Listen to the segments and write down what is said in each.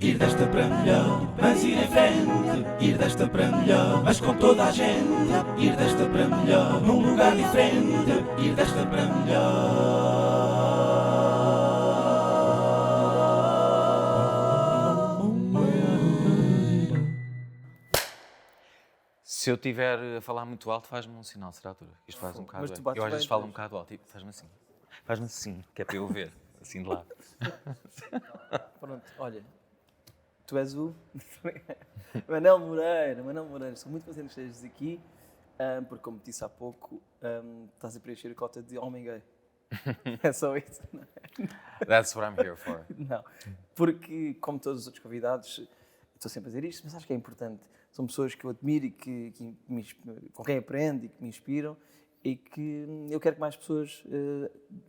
Ir desta para melhor, mas ir em frente. Ir desta para melhor, mas com toda a gente. Ir desta para melhor, num lugar diferente. Ir desta para melhor. Se eu estiver a falar muito alto, faz-me um sinal, será, Arthur? Isto faz um bocado. Eu às vezes falo um bocado alto, tipo, faz-me assim. Faz-me assim, que é para eu ver, assim de lado. Pronto, olha, tu és o Manel Moreira, estou muito contente que estejas aqui, porque como te disse há pouco, estás a preencher a cota de homem gay. É só isso, não é? That's what I'm here for. Não, porque como todos os outros convidados, estou sempre a dizer isto, mas acho que é importante. São pessoas que eu admiro e com quem aprendo e que me inspiram e que eu quero que mais pessoas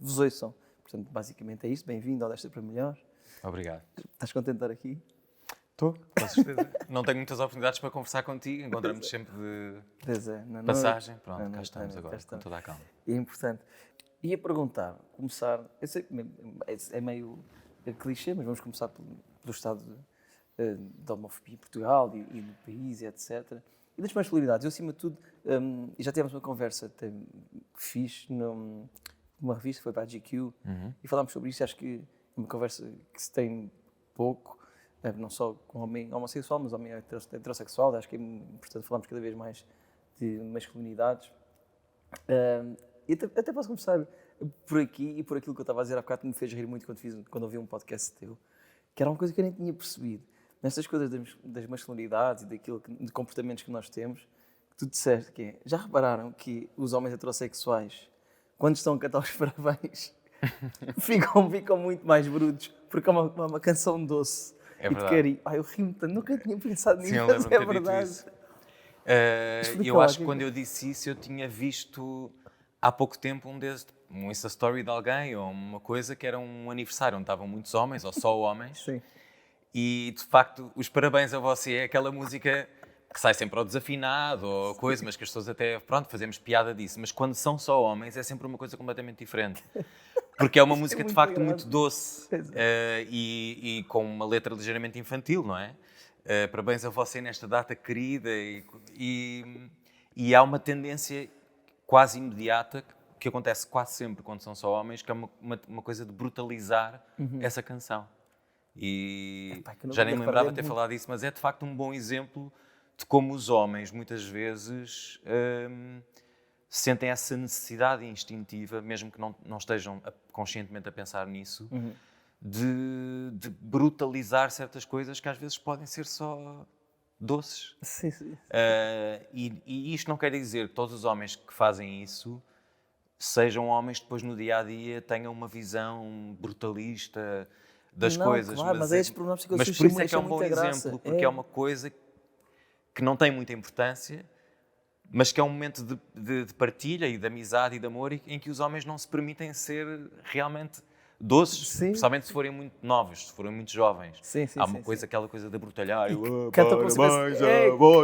vos ouçam. Portanto, basicamente é isto. Bem-vindo ao Desta para Melhor. Obrigado. Estás contente de estar aqui? Estou, com certeza. Não tenho muitas oportunidades para conversar contigo, encontramos sempre de passagem. Pronto, cá estamos agora, com toda a calma. É importante. Ia perguntar, começar, eu sei que é meio clichê, mas vamos começar pelo estado da homofobia em Portugal e no país, etc. E das masculinidades. Eu, acima de tudo, e já tivemos uma conversa fixe numa revista, foi para a GQ, e falámos sobre isso. Acho que é uma conversa que se tem pouco, não só com homem homossexual, mas homem heterossexual. Acho que é importante falarmos cada vez mais de masculinidades. E até posso começar por aqui e por aquilo que eu estava a dizer há bocado, que me fez rir muito quando ouvi um podcast teu, que era uma coisa que eu nem tinha percebido. Nestas coisas das masculinidades e de comportamentos que nós temos, que tu disseste que é, já repararam que os homens heterossexuais, quando estão a cantar os parabéns, ficam muito mais brutos, porque é uma canção doce. É e de carinho. Eu ri-me tanto, nunca tinha pensado nisso, mas é verdade. Eu acho que quando eu disse isso, eu tinha visto há pouco tempo um Insta Story de alguém, ou uma coisa que era um aniversário onde estavam muitos homens, ou só homens. Sim. E, de facto, os parabéns a você é aquela música que sai sempre ao desafinado ou coisa, mas que as pessoas até, pronto, fazemos piada disso. Mas quando são só homens é sempre uma coisa completamente diferente. Porque é uma música, de facto, muito doce e com uma letra ligeiramente infantil, não é? Parabéns a você nesta data querida. E há uma tendência quase imediata que acontece quase sempre quando são só homens, que é uma coisa de brutalizar essa canção. E já nem me lembrava de ter falado disso, mas é de facto um bom exemplo de como os homens muitas vezes sentem essa necessidade instintiva, mesmo que não estejam conscientemente a pensar nisso, de brutalizar certas coisas que às vezes podem ser só doces. Sim, sim. E isto não quer dizer que todos os homens que fazem isso sejam homens que depois no dia-a-dia tenham uma visão brutalista das coisas, claro, mas é esses problemas que eu mas por isso é que é um bom exemplo, porque é uma coisa que não tem muita importância, mas que é um momento de partilha e de amizade e de amor em que os homens não se permitem ser realmente doces, principalmente se forem muito novos, se forem muito jovens. Há uma coisa, aquela coisa de brutalhar, canta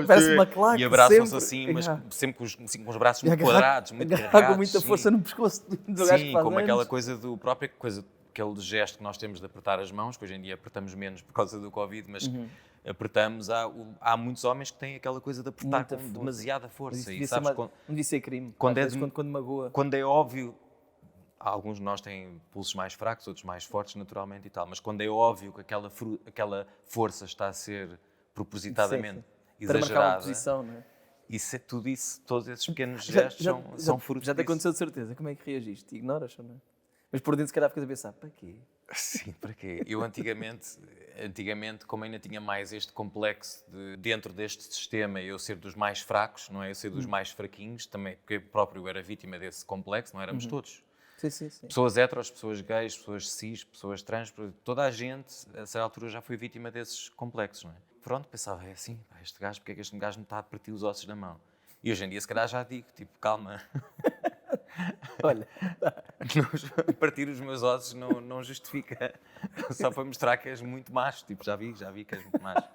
parece uma claque, e abraçam-se assim, mas sempre com os braços muito quadrados, muito carregados. Com muita força no pescoço do gajo que faz como aquela coisa aquele gesto que nós temos de apertar as mãos, que hoje em dia apertamos menos por causa do Covid, mas apertamos. Há muitos homens que têm aquela coisa de apertar com demasiada força. E sabes, não devia ser crime, quando magoa. Quando é óbvio, alguns de nós têm pulsos mais fracos, outros mais fortes naturalmente e tal, mas quando é óbvio que aquela força está a ser propositadamente exagerada, para marcar uma posição, não é? Todos esses pequenos gestos são frutos já te aconteceu de certeza. Como é que reagiste? Ignoras ou não? Mas por dentro, se calhar, ficas a pensar, para quê? Sim, para quê? Eu antigamente, como ainda tinha mais este complexo de, dentro deste sistema, eu ser dos mais fracos, não é? Eu ser dos mais fraquinhos, também, porque eu próprio era vítima desse complexo, não éramos todos. Sim. Pessoas heteros, pessoas gays, pessoas cis, pessoas trans, toda a gente, a certa altura, já foi vítima desses complexos, não é? Pronto, pensava, é assim, este gajo, porque é que este gajo me está a partir os ossos da mão? E hoje em dia, se calhar, já digo, tipo, calma. Olha, partir os meus ossos não justifica. Só para mostrar que és muito macho. Tipo, já vi que és muito macho.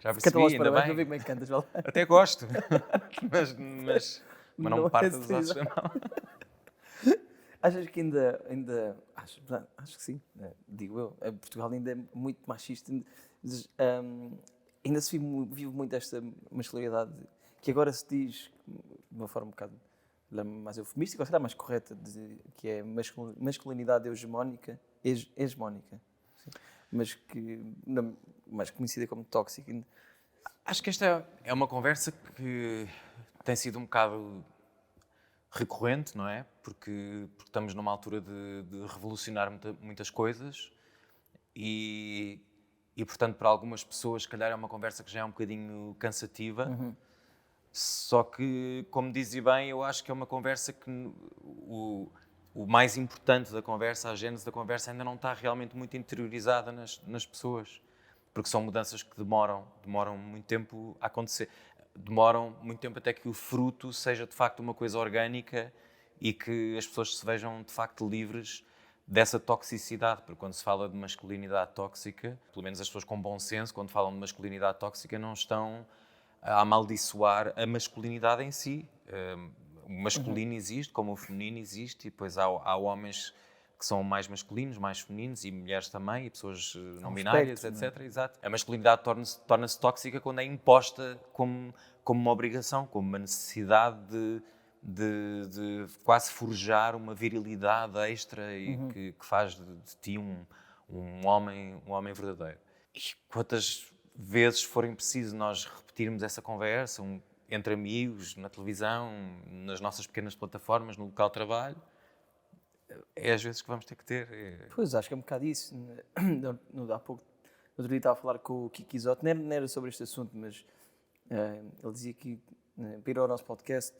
Já percebi, ainda bem. Ver como é que cantas, vale? Até gosto. mas não me parta dos ossos da mão. Achas que acho que sim, digo eu. Portugal ainda é muito machista, ainda se vive muito esta masculinidade que agora se diz de uma forma um bocado mais eufemística, ou será mais correta, que é masculinidade hegemónica, hegemónica, sim, mais conhecida como tóxica. Acho que esta é uma conversa que tem sido um bocado recorrente, não é? Porque estamos numa altura de revolucionar muitas coisas e, portanto, para algumas pessoas, se calhar é uma conversa que já é um bocadinho cansativa. Só que, como dizia bem, eu acho que é uma conversa que o mais importante da conversa, a gênese da conversa, ainda não está realmente muito interiorizada nas pessoas. Porque são mudanças que demoram muito tempo a acontecer. Demoram muito tempo até que o fruto seja, de facto, uma coisa orgânica e que as pessoas se vejam, de facto, livres dessa toxicidade. Porque quando se fala de masculinidade tóxica, pelo menos as pessoas com bom senso, quando falam de masculinidade tóxica, não estão a amaldiçoar a masculinidade em si. O masculino existe, como o feminino existe, e depois há homens que são mais masculinos, mais femininos, e mulheres também, e pessoas não binárias, etc. Exato. A masculinidade torna-se tóxica quando é imposta como uma obrigação, como uma necessidade de quase forjar uma virilidade extra e que faz de ti um homem verdadeiro. E quantas vezes forem preciso nós repetirmos essa conversa entre amigos, na televisão, nas nossas pequenas plataformas, no local de trabalho, é às vezes que vamos ter que ter. Pois, acho que é um bocado isso. Há pouco, no outro dia estava a falar com o Kiki Isoto, não era sobre este assunto, mas ele dizia que para ir ao nosso podcast,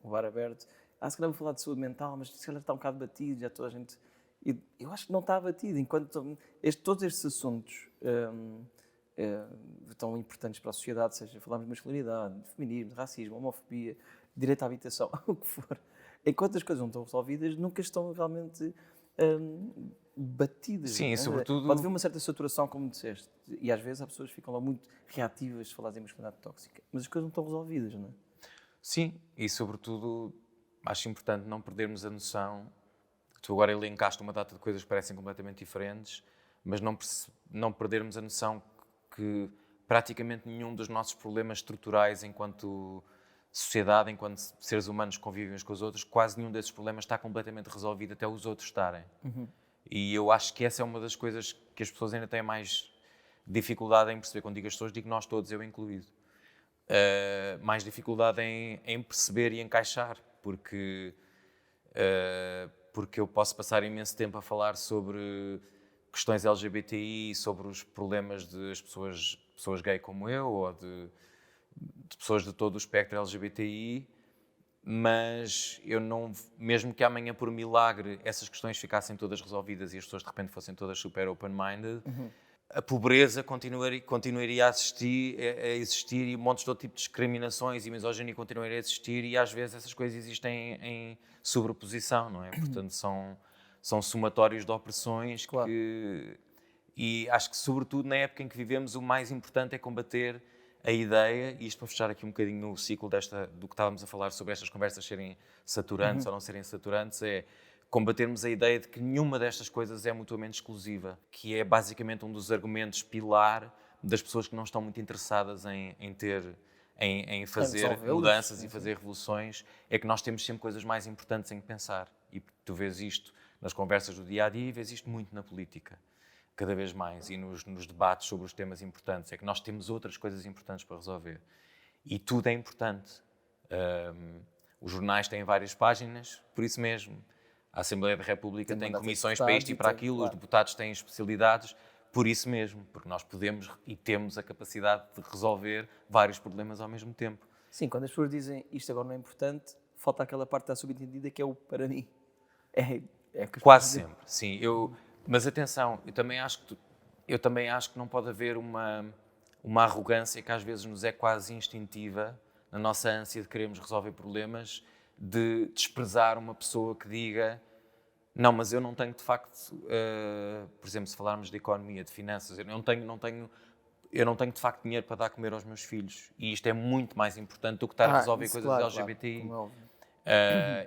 o Bar Aberto, se calhar vou falar de saúde mental, mas se calhar está um bocado batido, já toda a gente... Eu acho que não está batido, enquanto todos estes assuntos tão importantes para a sociedade, seja falarmos de masculinidade, de feminismo, de racismo, homofobia, direito à habitação, o que for, enquanto as coisas não estão resolvidas, nunca estão realmente batidas. Sim, sobretudo... Pode haver uma certa saturação, como disseste, e às vezes as pessoas ficam lá muito reativas se falarem em masculinidade tóxica, mas as coisas não estão resolvidas, não é? Sim, e sobretudo acho importante não perdermos a noção. Tu agora elencaste uma data de coisas que parecem completamente diferentes, mas não perdermos a noção que praticamente nenhum dos nossos problemas estruturais enquanto sociedade, enquanto seres humanos que convivem uns com os outros, quase nenhum desses problemas está completamente resolvido até os outros estarem. E eu acho que essa é uma das coisas que as pessoas ainda têm mais dificuldade em perceber. Quando digo as pessoas, digo nós todos, eu incluído. Mais dificuldade em perceber e encaixar, porque eu posso passar imenso tempo a falar sobre questões LGBTI, sobre os problemas das pessoas gay como eu, ou de pessoas de todo o espectro LGBTI, mas eu não, mesmo que amanhã por milagre essas questões ficassem todas resolvidas e as pessoas de repente fossem todas super open-minded, a pobreza continuaria a existir e montes de outro tipo de discriminações e misoginia continuaria a existir, e às vezes essas coisas existem em sobreposição, não é? Portanto, são somatórios de opressões. Claro. E acho que, sobretudo, na época em que vivemos, o mais importante é combater a ideia, e isto para fechar aqui um bocadinho no ciclo do que estávamos a falar sobre estas conversas serem saturantes ou não serem saturantes, é combatermos a ideia de que nenhuma destas coisas é mutuamente exclusiva, que é basicamente um dos argumentos pilar das pessoas que não estão muito interessadas em fazer mudanças e fazer revoluções, é que nós temos sempre coisas mais importantes em que pensar. E tu vês isto nas conversas do dia-a-dia e vês isto muito na política, cada vez mais, e nos debates sobre os temas importantes, é que nós temos outras coisas importantes para resolver. E tudo é importante. Os jornais têm várias páginas, por isso mesmo. A Assembleia da República tem comissões para isto e para aquilo, claro. Os deputados têm especialidades, por isso mesmo, porque nós podemos e temos a capacidade de resolver vários problemas ao mesmo tempo. Sim, quando as pessoas dizem isto agora não é importante, falta aquela parte da subentendida que é o para mim. Quase sempre, sim. Mas atenção, eu também acho que não pode haver uma arrogância que às vezes nos é quase instintiva, na nossa ânsia de querermos resolver problemas, de desprezar uma pessoa que diga não, mas eu não tenho de facto, por exemplo, se falarmos de economia, de finanças, eu não tenho de facto dinheiro para dar a comer aos meus filhos, e isto é muito mais importante do que estar a resolver coisas LGBTI. Claro,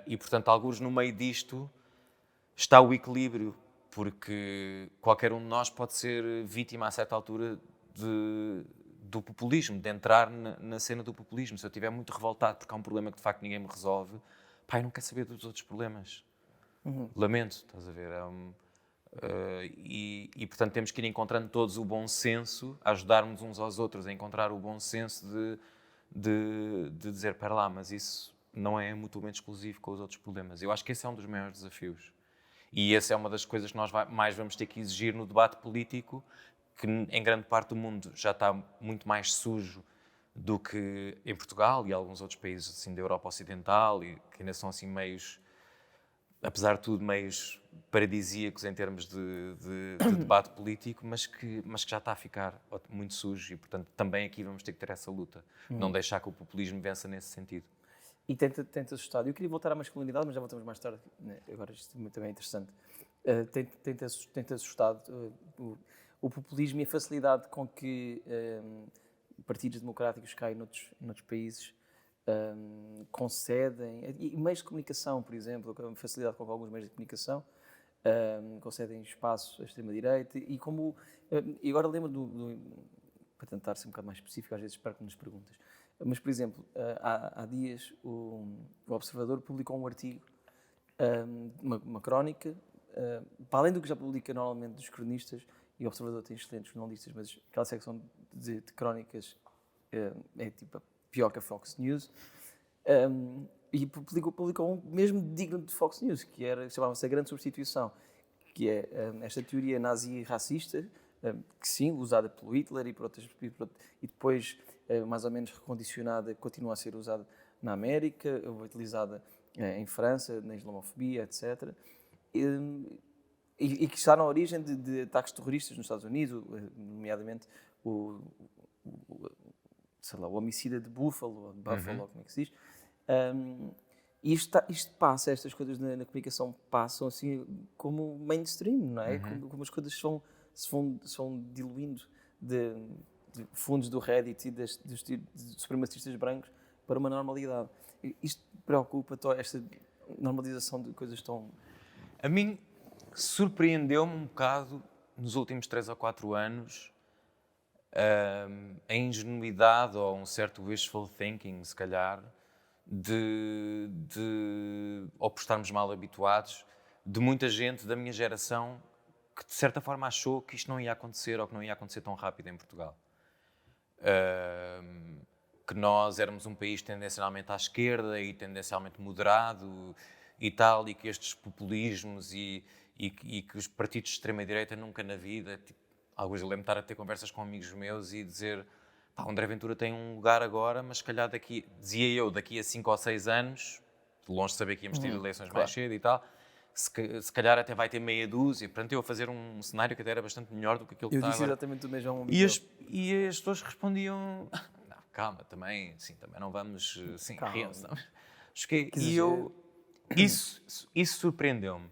e portanto, alguns no meio disto, está o equilíbrio, porque qualquer um de nós pode ser vítima a certa altura do populismo, de entrar na cena do populismo. Se eu estiver muito revoltado porque há um problema que de facto ninguém me resolve, pá, eu não quero saber dos outros problemas. Lamento, estás a ver? E portanto temos que ir encontrando todos o bom senso, ajudarmos uns aos outros a encontrar o bom senso de dizer, espera lá, mas isso não é mutuamente exclusivo com os outros problemas. Eu acho que esse é um dos maiores desafios. E essa é uma das coisas que nós mais vamos ter que exigir no debate político, que em grande parte do mundo já está muito mais sujo do que em Portugal e alguns outros países assim, da Europa Ocidental, e que ainda são assim meios, apesar de tudo, meios paradisíacos em termos de debate político, mas que já está a ficar muito sujo e, portanto, também aqui vamos ter que ter essa luta. Não deixar que o populismo vença nesse sentido. E tenta assustar. Eu queria voltar à masculinidade, mas já voltamos mais tarde. Agora isto também é interessante. Tenta assustar o populismo e a facilidade com que partidos democráticos caem noutros países concedem, e meios de comunicação, por exemplo, a facilidade com que alguns meios de comunicação concedem espaço à extrema-direita, e agora lembro para tentar ser um bocado mais específico, às vezes perco nas perguntas, mas, por exemplo, há dias o Observador publicou um artigo, uma crónica, para além do que já publica normalmente dos cronistas, e o Observador tem excelentes jornalistas, mas aquela secção de crónicas é tipo pior que a Fox News, e publicou um mesmo digno de Fox News, chamava-se A Grande Substituição, que é esta teoria nazi racista, que sim, usada pelo Hitler e depois mais ou menos recondicionada, continua a ser usada na América, utilizada em França, na islamofobia, etc. E que está na origem de ataques terroristas nos Estados Unidos, nomeadamente o homicida de Buffalo, como é que se diz. E isto passa, estas coisas na comunicação passam assim como mainstream, não é? Como as coisas se vão diluindo de fundos do Reddit e dos supremacistas brancos para uma normalidade. Isto preocupa esta normalização de coisas tão... A mim surpreendeu-me um bocado nos últimos 3 ou 4 anos a ingenuidade ou um certo wishful thinking, se calhar, ou por estarmos mal habituados, de muita gente da minha geração que de certa forma achou que isto não ia acontecer ou que não ia acontecer tão rápido em Portugal. Que nós éramos um país tendencialmente à esquerda e tendencialmente moderado e tal, e que estes populismos e que os partidos de extrema-direita nunca na vida, tipo, alguns eu lembro de estar a ter conversas com amigos meus e dizer, pá, o André Ventura tem um lugar agora, mas se calhar daqui a 5 ou 6 anos, longe de saber que íamos ter eleições mais cedo e tal, se calhar até vai ter meia dúzia. Portanto, eu a fazer um cenário que até era bastante melhor do que aquilo que está agora. Eu disse exatamente o mesmo a um amigo. E as pessoas respondiam, não, calma, também não vamos, rir-nos. Isso surpreendeu-me.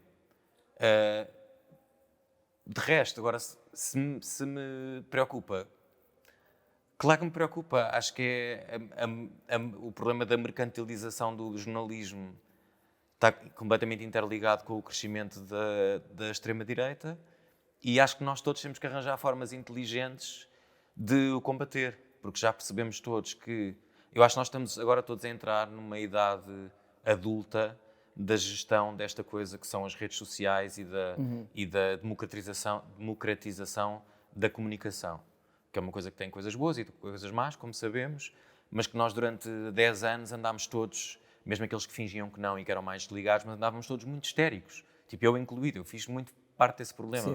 De resto, agora, se me preocupa, claro que me preocupa. Acho que é o problema da mercantilização do jornalismo está completamente interligado com o crescimento da extrema-direita, e acho que nós todos temos que arranjar formas inteligentes de o combater, porque já percebemos todos que... Eu acho que nós estamos agora todos a entrar numa idade adulta da gestão desta coisa que são as redes sociais e da democratização da comunicação, que é uma coisa que tem coisas boas e coisas más, como sabemos, mas que nós durante 10 anos andámos todos, mesmo aqueles que fingiam que não e que eram mais desligados, mas andávamos todos muito histéricos. Tipo, eu incluído, eu fiz muito parte desse problema,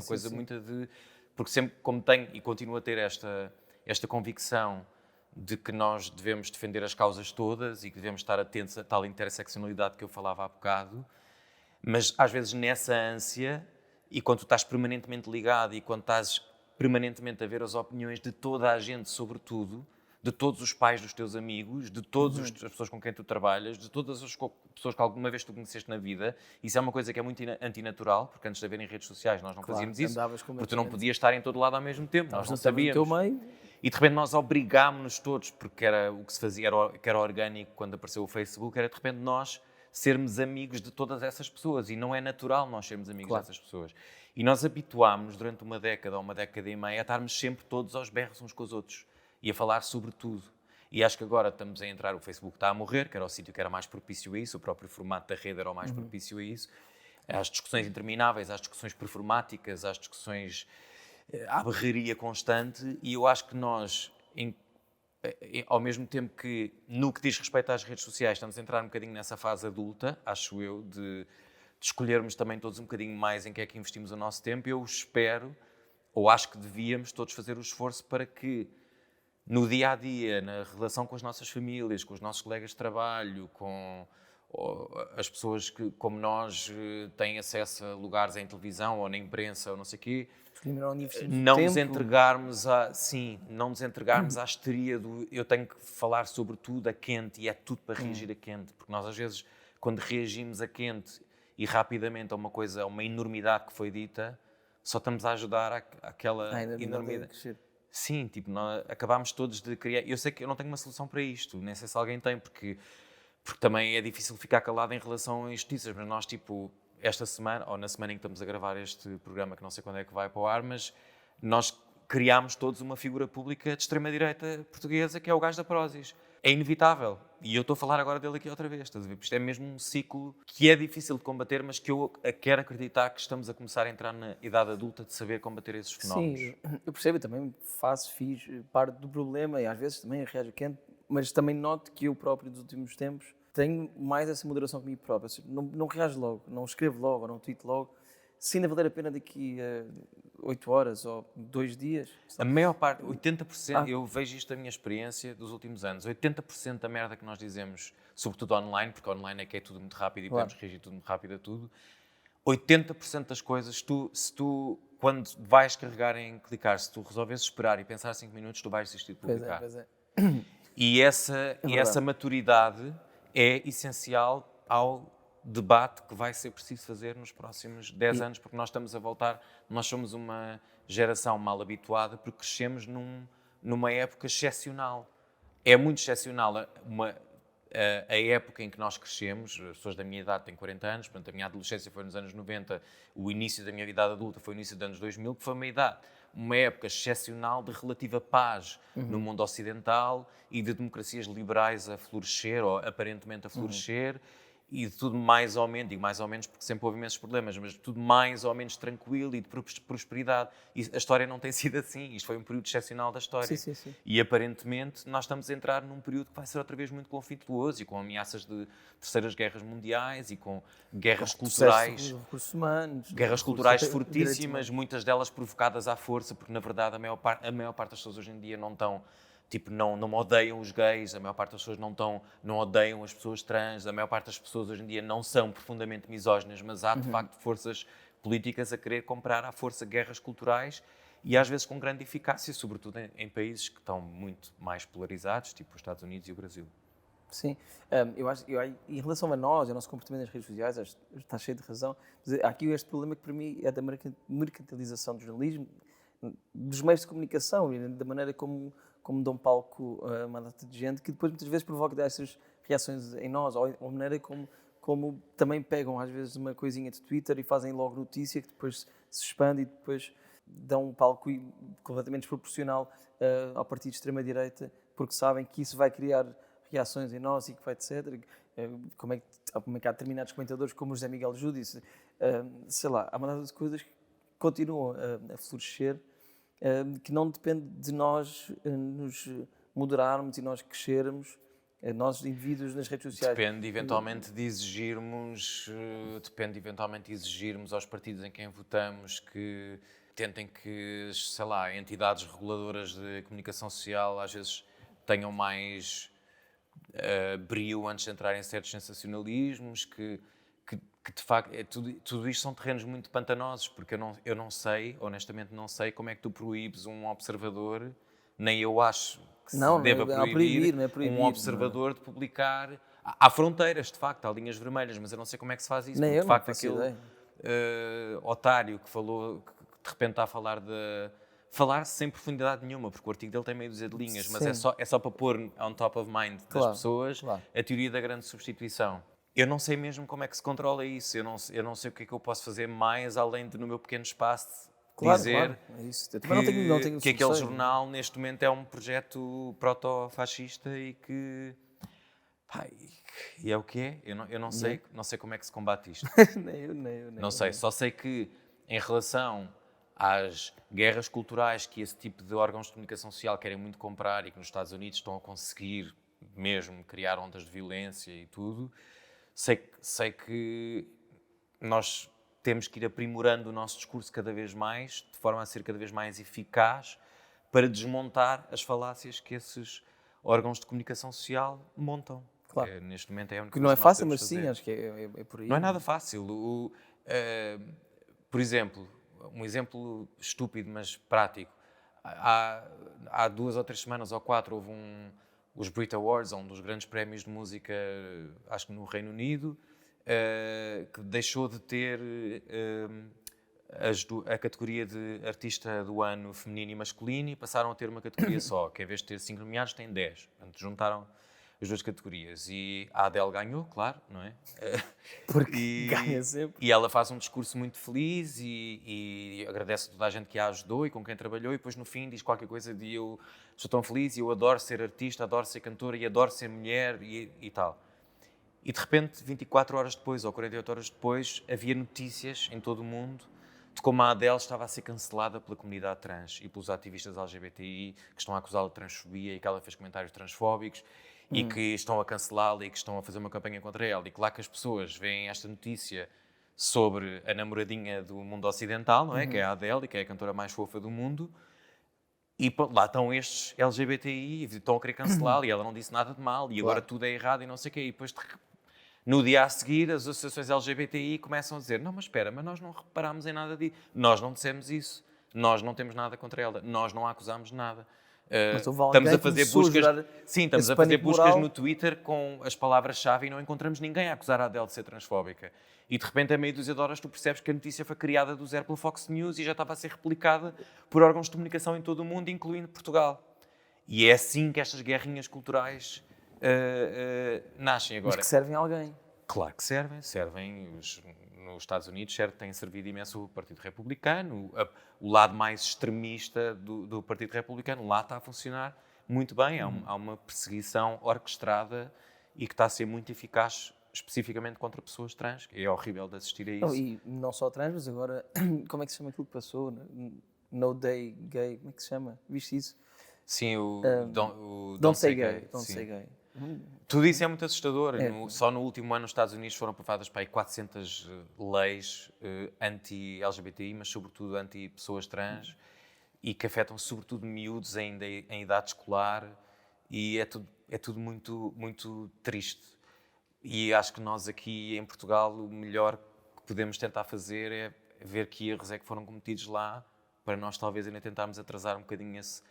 porque sempre, como tenho e continuo a ter esta convicção de que nós devemos defender as causas todas e que devemos estar atentos a tal interseccionalidade que eu falava há bocado, mas às vezes nessa ânsia, e quando tu estás permanentemente ligado e quando estás permanentemente a ver as opiniões de toda a gente sobre tudo, de todos os pais dos teus amigos, de todas as pessoas com quem tu trabalhas, de todas as pessoas que alguma vez tu conheceste na vida, isso é uma coisa que é muito antinatural, porque antes de haverem redes sociais nós não fazíamos isso, porque tu não podias estar em todo lado ao mesmo tempo, nós não sabíamos. E de repente nós obrigámos-nos todos, porque era o que se fazia, que era orgânico quando apareceu o Facebook, era de repente nós sermos amigos de todas essas pessoas, e não é natural nós sermos amigos Claro. dessas pessoas. E nós habituámos-nos durante uma década ou uma década e meia a estarmos sempre todos aos berros uns com os outros e a falar sobre tudo. E acho que agora estamos a entrar, o Facebook está a morrer, que era o sítio que era mais propício a isso, o próprio formato da rede era o mais propício a isso. Às discussões intermináveis, às discussões performáticas, às discussões à berreria constante, e eu acho que nós, ao mesmo tempo que no que diz respeito às redes sociais, estamos a entrar um bocadinho nessa fase adulta, acho eu, de escolhermos também todos um bocadinho mais em que é que investimos o nosso tempo. Eu espero, ou acho que devíamos todos fazer o esforço para que no dia-a-dia, na relação com as nossas famílias, com os nossos colegas de trabalho, com as pessoas que, como nós, têm acesso a lugares em televisão ou na imprensa ou não sei o quê, não nos entregarmos à histeria do eu tenho que falar sobre tudo a quente e é tudo para reagir a quente, porque nós às vezes, quando reagimos a quente e rapidamente a uma coisa, a uma enormidade que foi dita, só estamos a ajudar àquela enormidade. Sim, tipo, nós acabámos todos de criar... Eu sei que eu não tenho uma solução para isto, nem sei se alguém tem, porque também é difícil ficar calado em relação a injustiças, mas nós, tipo, esta semana, ou na semana em que estamos a gravar este programa, que não sei quando é que vai para o ar, mas nós criámos todos uma figura pública de extrema-direita portuguesa, que é o gajo da Prozis. É inevitável. E eu estou a falar agora dele aqui outra vez, estás a ver? Isto é mesmo um ciclo que é difícil de combater, mas que eu quero acreditar que estamos a começar a entrar na idade adulta de saber combater esses fenómenos. Sim, eu percebo, eu também fiz parte do problema e às vezes também reajo quente, mas também noto que eu próprio, dos últimos tempos, tenho mais essa moderação comigo próprio. Não reajo logo, não escrevo logo, não tweet logo. Se ainda valer a pena daqui a 8 horas ou 2 dias. A maior parte, 80%, eu vejo isto da minha experiência dos últimos anos, 80% da merda que nós dizemos, sobretudo online, porque online é que é tudo muito rápido e podemos reagir tudo muito rápido a tudo, 80% das coisas, se tu, quando vais carregar em clicar, se tu resolves esperar e pensar 5 minutos, tu vais desistir de publicar. Pois é. E essa maturidade é essencial ao debate que vai ser preciso fazer nos próximos 10 anos, porque nós estamos a voltar, nós somos uma geração mal habituada, porque crescemos numa época excepcional. É muito excepcional a época em que nós crescemos. As pessoas da minha idade têm 40 anos, portanto a minha adolescência foi nos anos 90, o início da minha vida adulta foi no início dos anos 2000, que foi uma época excepcional de relativa paz no mundo ocidental e de democracias liberais a florescer, ou aparentemente a florescer, e de tudo mais ou menos, digo mais ou menos porque sempre houve imensos problemas, mas de tudo mais ou menos tranquilo e de prosperidade. E a história não tem sido assim, isto foi um período excepcional da história. Sim. E aparentemente nós estamos a entrar num período que vai ser outra vez muito conflituoso e com ameaças de terceiras guerras mundiais e com guerras culturais. Recursos humanos. Guerras culturais fortíssimas, muitas delas provocadas à força, porque na verdade a maior parte das pessoas hoje em dia não estão... Tipo, não odeiam os gays, a maior parte das pessoas não odeiam as pessoas trans, a maior parte das pessoas hoje em dia não são profundamente misóginas, mas há de facto forças políticas a querer comprar à força guerras culturais e às vezes com grande eficácia, sobretudo em países que estão muito mais polarizados, tipo os Estados Unidos e o Brasil. Sim, eu acho, em relação a nós, ao nosso comportamento nas redes sociais, está cheio de razão. Mas há aqui este problema que para mim é da mercantilização do jornalismo, dos meios de comunicação e da maneira como dão palco a uma data de gente que depois muitas vezes provoca dessas reações em nós, ou a maneira como também pegam às vezes uma coisinha de Twitter e fazem logo notícia que depois se expande e depois dão um palco completamente desproporcional ao partido de extrema-direita, porque sabem que isso vai criar reações em nós e que vai, etc. Como é que há determinados comentadores como o José Miguel Júdice, sei lá, há uma data de coisas que continuam a florescer, que não depende de nós nos moderarmos e nós crescermos, nós indivíduos nas redes sociais. Depende eventualmente de exigirmos aos partidos em quem votamos que tentem que, sei lá, entidades reguladoras de comunicação social às vezes tenham mais brio antes de entrar em certos sensacionalismos, que de facto, tudo isto são terrenos muito pantanosos, porque eu não sei, honestamente não sei como é que tu proíbes um observador, nem eu acho que se deva proibir um observador de publicar. Há fronteiras, de facto, há linhas vermelhas, mas eu não sei como é que se faz isso. Nem porque, eu de facto, não faço aquele otário que falou, que de repente está a falar sem profundidade nenhuma, porque o artigo dele tem meio dúzia de linhas, mas é só para pôr on top of mind das pessoas a teoria da grande substituição. eu não sei mesmo como é que se controla isso. Eu não sei o que é que eu posso fazer mais além de, no meu pequeno espaço, dizer é isso. Eu também não tenho que aquele soluções, jornal, neste momento, é um projeto proto-fascista e que... Pá, e é o que é. Eu não sei como é que se combate isto. nem Não sei, só sei que em relação às guerras culturais que esse tipo de órgãos de comunicação social querem muito comprar e que nos Estados Unidos estão a conseguir mesmo criar ondas de violência e tudo, sei que nós temos que ir aprimorando o nosso discurso cada vez mais, de forma a ser cada vez mais eficaz, para desmontar as falácias que esses órgãos de comunicação social montam. Claro. Neste momento é a única Que coisa não é que nós fácil, podemos mas sim, fazer. acho que é por aí. Não é nada fácil. Por exemplo, um exemplo estúpido, mas prático. Há 2 ou 3 semanas ou 4 houve os Brit Awards, um dos grandes prémios de música, acho que no Reino Unido, que deixou de ter a categoria de artista do ano feminino e masculino e passaram a ter uma categoria só, que em vez de ter 5 nomeados tem 10. Portanto, juntaram as 2 categorias. E a Adele ganhou, claro, não é? Porque ganha sempre. E ela faz um discurso muito feliz e agradece a toda a gente que a ajudou e com quem trabalhou, e depois no fim diz qualquer coisa de eu sou tão feliz e eu adoro ser artista, adoro ser cantora e adoro ser mulher e tal. E de repente, 24 horas depois ou 48 horas depois, havia notícias em todo o mundo de como a Adele estava a ser cancelada pela comunidade trans e pelos ativistas LGBTI que estão a acusá-la de transfobia e que ela fez comentários transfóbicos e que estão a cancelá-la e que estão a fazer uma campanha contra ela. E claro que as pessoas veem esta notícia sobre a namoradinha do mundo ocidental, não é? Que é a Adele e que é a cantora mais fofa do mundo. E lá estão estes LGBTI e estão a querer cancelá-la e ela não disse nada de mal e agora tudo é errado e não sei o quê. E depois, no dia a seguir, as associações LGBTI começam a dizer não, mas espera, mas nós não reparámos em nada disso. Nós não dissemos isso. Nós não temos nada contra ela. Nós não a acusámos de nada. Mas houve alguém Estamos a que fazer começou a buscas, gerar estamos esse a fazer pânico buscas moral. no Twitter com as palavras-chave e não encontramos ninguém a acusar a Adele de ser transfóbica. E de repente, a meia dúzia de horas, tu percebes que a notícia foi criada do zero pela Fox News e já estava a ser replicada por órgãos de comunicação em todo o mundo, incluindo Portugal. E é assim que estas guerrinhas culturais nascem agora. Mas que servem a alguém. Claro que servem. Nos Estados Unidos têm servido imenso o Partido Republicano, o lado mais extremista do Partido Republicano, lá está a funcionar muito bem, há uma perseguição orquestrada e que está a ser muito eficaz, especificamente contra pessoas trans, que é horrível de assistir a isso. Não, e não só trans, mas agora, como é que se chama aquilo que passou? No Day Gay, como é que se chama? Viste isso? Sim, o Don't Say Gay. sim. Don't Say Gay. Tudo isso é muito assustador. Só no último ano, nos Estados Unidos foram aprovadas para aí 400 leis anti-LGBTI, mas sobretudo anti-pessoas trans, e que afetam sobretudo miúdos ainda em idade escolar, e é tudo muito, muito triste. E acho que nós aqui em Portugal o melhor que podemos tentar fazer é ver que erros é que foram cometidos lá, para nós talvez ainda tentarmos atrasar um bocadinho esse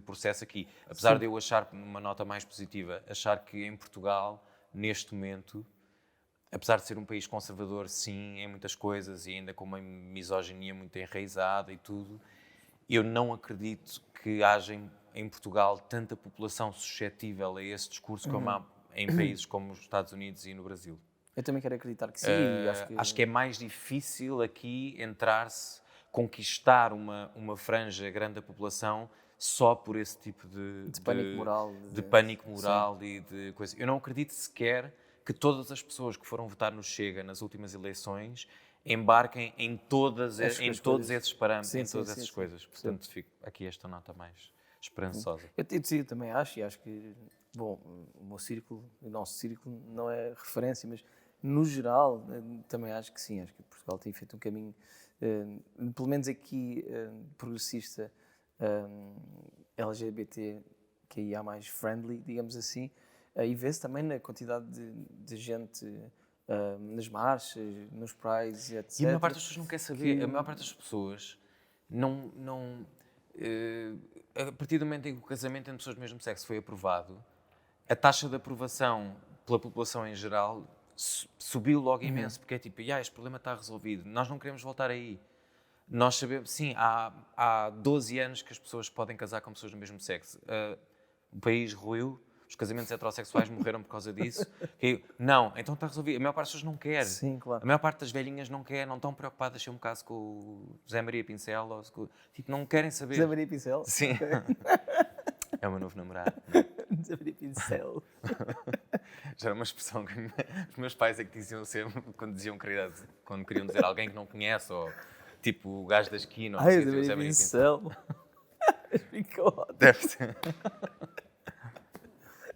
processo aqui. Apesar de eu achar, numa nota mais positiva, achar que em Portugal, neste momento, apesar de ser um país conservador, sim, em muitas coisas, e ainda com uma misoginia muito enraizada e tudo, eu não acredito que haja em Portugal tanta população suscetível a esse discurso como há em países como os Estados Unidos e no Brasil. Eu também quero acreditar que sim. E Acho que é mais difícil aqui conquistar uma franja grande da população só por esse tipo de pânico moral. De pânico moral e de coisa. Eu não acredito sequer que todas as pessoas que foram votar no Chega nas últimas eleições embarquem em todos esses parâmetros, em todas essas coisas. Portanto, fico aqui esta nota mais esperançosa. Eu também acho, e acho que, bom, o meu círculo, o nosso círculo não é referência, mas no geral também acho que sim, acho que Portugal tem feito um caminho, pelo menos aqui, progressista, LGBT, que aí há mais friendly, digamos assim, e vê-se também na quantidade de gente nas marchas, nos prides, etc. E a maior parte das pessoas não quer saber. A maior parte das pessoas não a partir do momento em que o casamento entre pessoas do mesmo sexo foi aprovado, a taxa de aprovação pela população em geral subiu logo imenso, porque é tipo, este problema está resolvido, nós não queremos voltar aí. Nós sabemos, sim, há 12 anos que as pessoas podem casar com pessoas do mesmo sexo. O país ruiu, as os casamentos heterossexuais morreram por causa disso. Não, então está resolvido. A maior parte das pessoas não quer. Sim, claro. A maior parte das velhinhas não quer, não estão preocupadas se é um caso com o José Maria Pincel. Ou se, tipo, não querem saber. José Maria Pincel? Sim. É o meu novo namorado. José Maria Pincel. Já era uma expressão que os meus pais é que diziam sempre quando queriam dizer alguém que não conhece, ou tipo o gajo da esquina. Ou Ai, assim, José Maria Pincel. Ficou ótimo. Deve ser.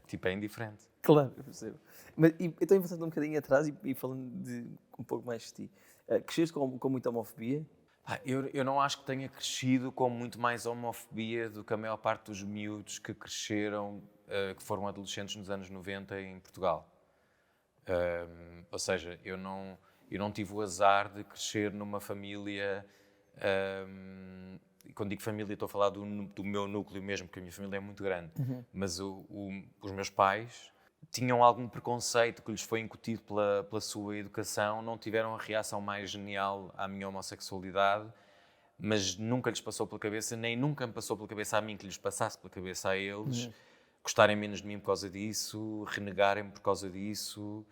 Tipo, é indiferente. Claro, eu percebo. Mas, então, passando um bocadinho atrás e falando de um pouco mais de ti, cresceste com muita homofobia? Eu não acho que tenha crescido com muito mais homofobia do que a maior parte dos miúdos que cresceram, que foram adolescentes nos anos 90 em Portugal. Ou seja, eu não tive o azar de crescer numa família... E quando digo família, estou a falar do meu núcleo mesmo, porque a minha família é muito grande. Mas os meus pais tinham algum preconceito que lhes foi incutido pela sua educação, não tiveram a reação mais genial à minha homossexualidade, mas nunca lhes passou pela cabeça, nem nunca me passou pela cabeça a mim que lhes passasse pela cabeça a eles, gostarem menos de mim por causa disso, renegarem-me por causa disso,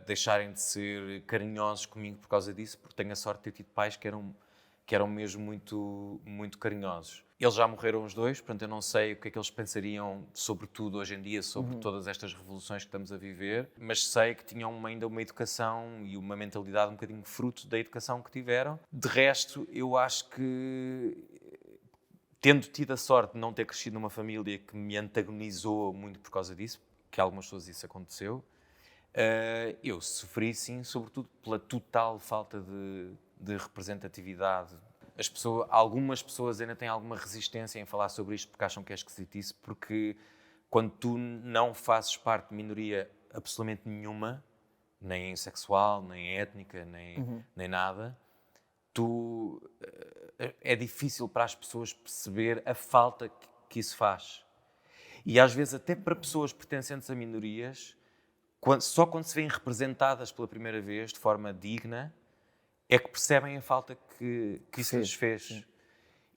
deixarem de ser carinhosos comigo por causa disso, porque tenho a sorte de ter tido pais que eram mesmo muito, muito carinhosos. Eles já morreram os dois, portanto eu não sei o que é que eles pensariam sobre tudo hoje em dia, sobre todas estas revoluções que estamos a viver, mas sei que tinham ainda uma educação e uma mentalidade um bocadinho fruto da educação que tiveram. De resto, eu acho que, tendo tido a sorte de não ter crescido numa família que me antagonizou muito por causa disso, que algumas pessoas isso aconteceu, eu sofri sim, sobretudo pela total falta de representatividade. Algumas pessoas ainda têm alguma resistência em falar sobre isto porque acham que é esquisitice, porque quando tu não fazes parte de minoria absolutamente nenhuma, nem sexual, nem étnica, nem nada, é difícil para as pessoas perceber a falta que isso faz. E às vezes até para pessoas pertencentes a minorias, só quando se veem representadas pela primeira vez de forma digna, é que percebem a falta que isso lhes fez. Sim.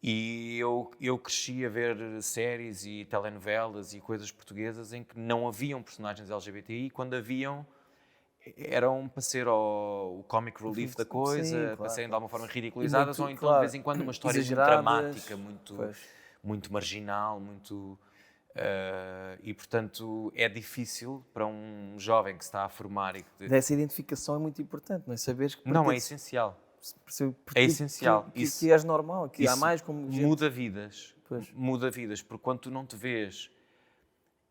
E eu cresci a ver séries e telenovelas e coisas portuguesas em que não haviam personagens LGBTI, e quando haviam, eram para ser o comic relief da coisa, sim, claro, para serem de alguma forma ridicularizadas, ou então de vez em quando uma história muito dramática, muito marginal, muito... e portanto é difícil para um jovem que se está a formar e que... Essa identificação é muito importante, não é? Saberes que... Não, é essencial. É essencial. Que és normal, que há mais como gente... Muda vidas. Muda vidas, porque quando tu não te vês...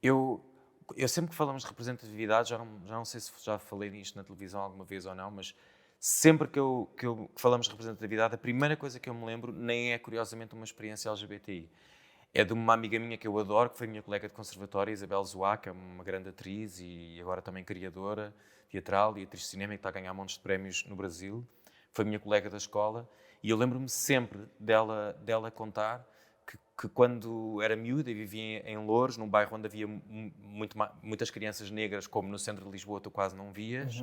Eu sempre que falamos de representatividade, já não sei se já falei nisto na televisão alguma vez ou não, mas sempre que falamos de representatividade, a primeira coisa que eu me lembro nem é, curiosamente, uma experiência LGBTI. É de uma amiga minha que eu adoro, que foi minha colega de conservatório, Isabel Zoá, que é uma grande atriz e agora também criadora teatral e atriz de cinema, que está a ganhar montes de prémios no Brasil. Foi minha colega da escola e eu lembro-me sempre dela contar que quando era miúda e vivia em Loures, num bairro onde havia muitas crianças negras, como no centro de Lisboa tu quase não vias,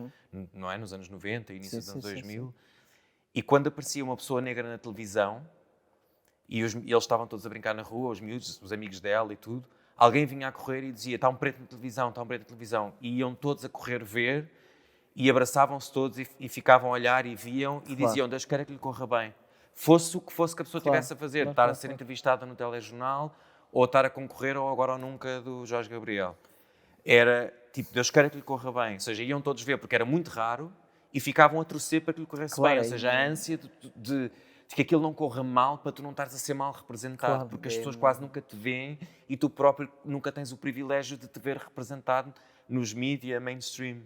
não é? Nos anos 90 e início dos anos 2000. Sim. E quando aparecia uma pessoa negra na televisão, e eles estavam todos a brincar na rua, os miúdos, os amigos dela e tudo, alguém vinha a correr e dizia, está um preto na televisão, está um preto na televisão. E iam todos a correr ver e abraçavam-se todos e ficavam a olhar e viam e diziam, Deus queira que lhe corra bem. Fosse o que fosse que a pessoa tivesse a fazer, estar a ser entrevistada no telejornal ou estar a concorrer ao Agora ou Nunca do Jorge Gabriel. Era tipo, Deus queira que lhe corra bem. Ou seja, iam todos ver porque era muito raro e ficavam a torcer para que lhe corresse bem. Ou seja, a ânsia de que aquilo não corra mal para tu não estares a ser mal representado, porque as pessoas quase nunca te veem e tu próprio nunca tens o privilégio de te ver representado nos mídia mainstream.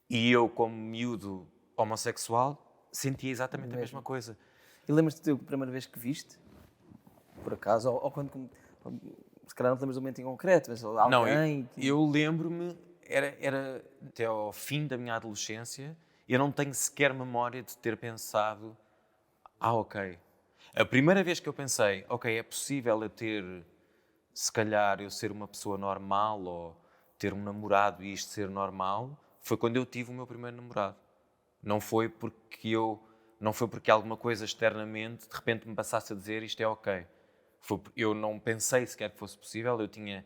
E eu, como miúdo homossexual, sentia exatamente a mesma coisa. E lembras-te da primeira vez que viste? Por acaso? Ou quando... Se calhar não te lembras do momento em concreto, mas alguém... Não, eu lembro-me, era até ao fim da minha adolescência, eu não tenho sequer memória de ter pensado... ok. A primeira vez que eu pensei, ok, é possível eu ter, se calhar, eu ser uma pessoa normal ou ter um namorado e isto ser normal, foi quando eu tive o meu primeiro namorado. Não foi porque alguma coisa externamente de repente me passasse a dizer isto é ok. Eu não pensei sequer que fosse possível, eu tinha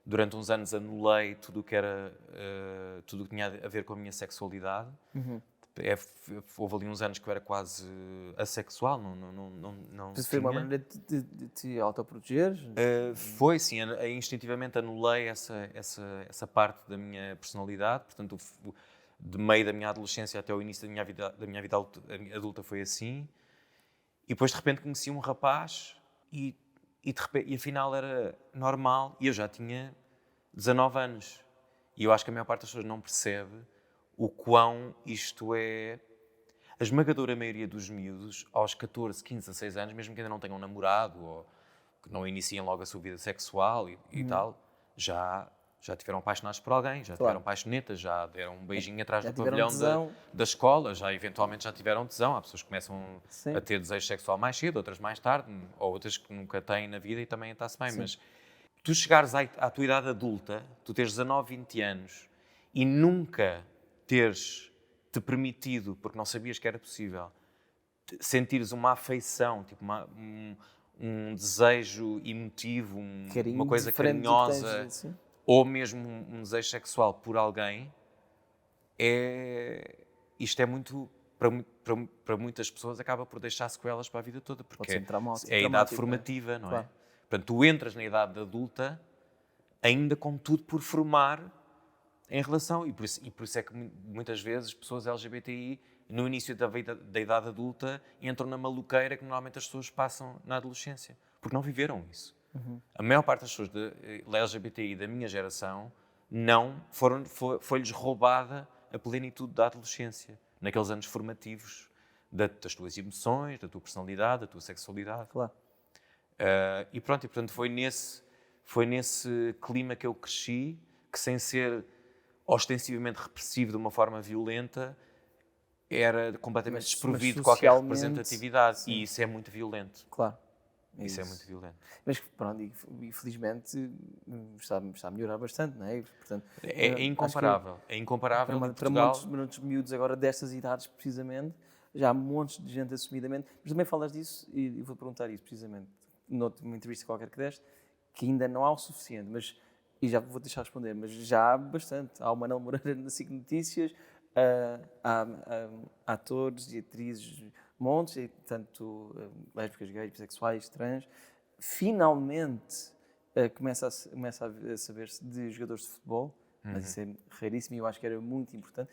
Durante uns anos anulei tudo o que era, tudo o que tinha a ver com a minha sexualidade. Houve ali uns anos que eu era quase assexual, não Isso foi uma tinha. maneira de te autoproteger? Foi, sim, instintivamente anulei essa parte da minha personalidade, portanto, de meio da minha adolescência até o início da minha vida adulta foi assim. E depois, de repente, conheci um rapaz e afinal era normal, e eu já tinha 19 anos. E eu acho que a maior parte das pessoas não percebe o quão isto é... A esmagadora maioria dos miúdos, aos 14, 15, 16 anos, mesmo que ainda não tenham namorado ou que não iniciem logo a sua vida sexual e tal, já tiveram apaixonados por alguém, já tiveram paixonetas, já deram um beijinho atrás Já do tiveram pavilhão da escola, já eventualmente já tiveram tesão. Há pessoas que começam Sim. a ter desejo sexual mais cedo, outras mais tarde, ou outras que nunca têm na vida e também está-se bem. Sim. Mas tu chegares à tua idade adulta, tu teres 19, 20 anos e nunca teres-te permitido, porque não sabias que era possível, sentires uma afeição, tipo um desejo emotivo, uma coisa carinhosa, ou mesmo um desejo sexual por alguém, isto é muito, para muitas pessoas, acaba por deixar sequelas para a vida toda, porque é a idade formativa, não é? Portanto, tu entras na idade adulta ainda com tudo por formar em relação, e por isso é que muitas vezes pessoas LGBTI, no início da idade adulta, entram na maluqueira que normalmente as pessoas passam na adolescência, porque não viveram isso. A maior parte das pessoas da LGBTI da minha geração foi-lhes roubada a plenitude da adolescência, naqueles anos formativos das tuas emoções, da tua personalidade, da tua sexualidade. Claro. E portanto foi nesse clima que eu cresci, que sem ser ostensivamente repressivo de uma forma violenta, era completamente desprovido de qualquer representatividade. Sim. E isso é muito violento. Claro. Isso é muito violento. Mas pronto, e felizmente está a melhorar bastante, não é? Portanto, é incomparável. É incomparável. Para muitos miúdos agora destas idades, precisamente, já há montes de gente assumidamente. Mas também falas disso, e vou perguntar isso precisamente, numa entrevista qualquer que deste, que ainda não há o suficiente, mas, e já vou deixar responder, mas já há bastante. Há o Manel Moreira na SIC Notícias, há atores e atrizes montes, e tanto lésbicas, gays, bissexuais, trans. Finalmente começa a saber-se de jogadores de futebol, mas isso é raríssimo e eu acho que era muito importante.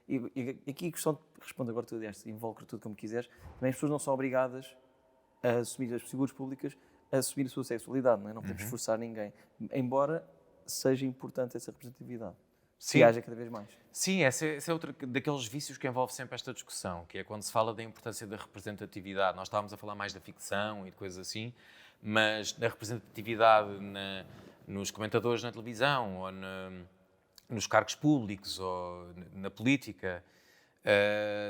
E aqui a questão de responder agora tudo isto, involucra tudo como quiseres, também as pessoas não são obrigadas a assumir, as figuras públicas, a assumir a sua sexualidade, não é? Não podemos forçar ninguém, embora seja importante essa representatividade. Sim. Que haja cada vez mais. Sim, esse é outro daqueles vícios que envolve sempre esta discussão, que é quando se fala da importância da representatividade. Nós estávamos a falar mais da ficção e de coisas assim, mas da representatividade nos comentadores na televisão, ou nos cargos públicos, ou na política.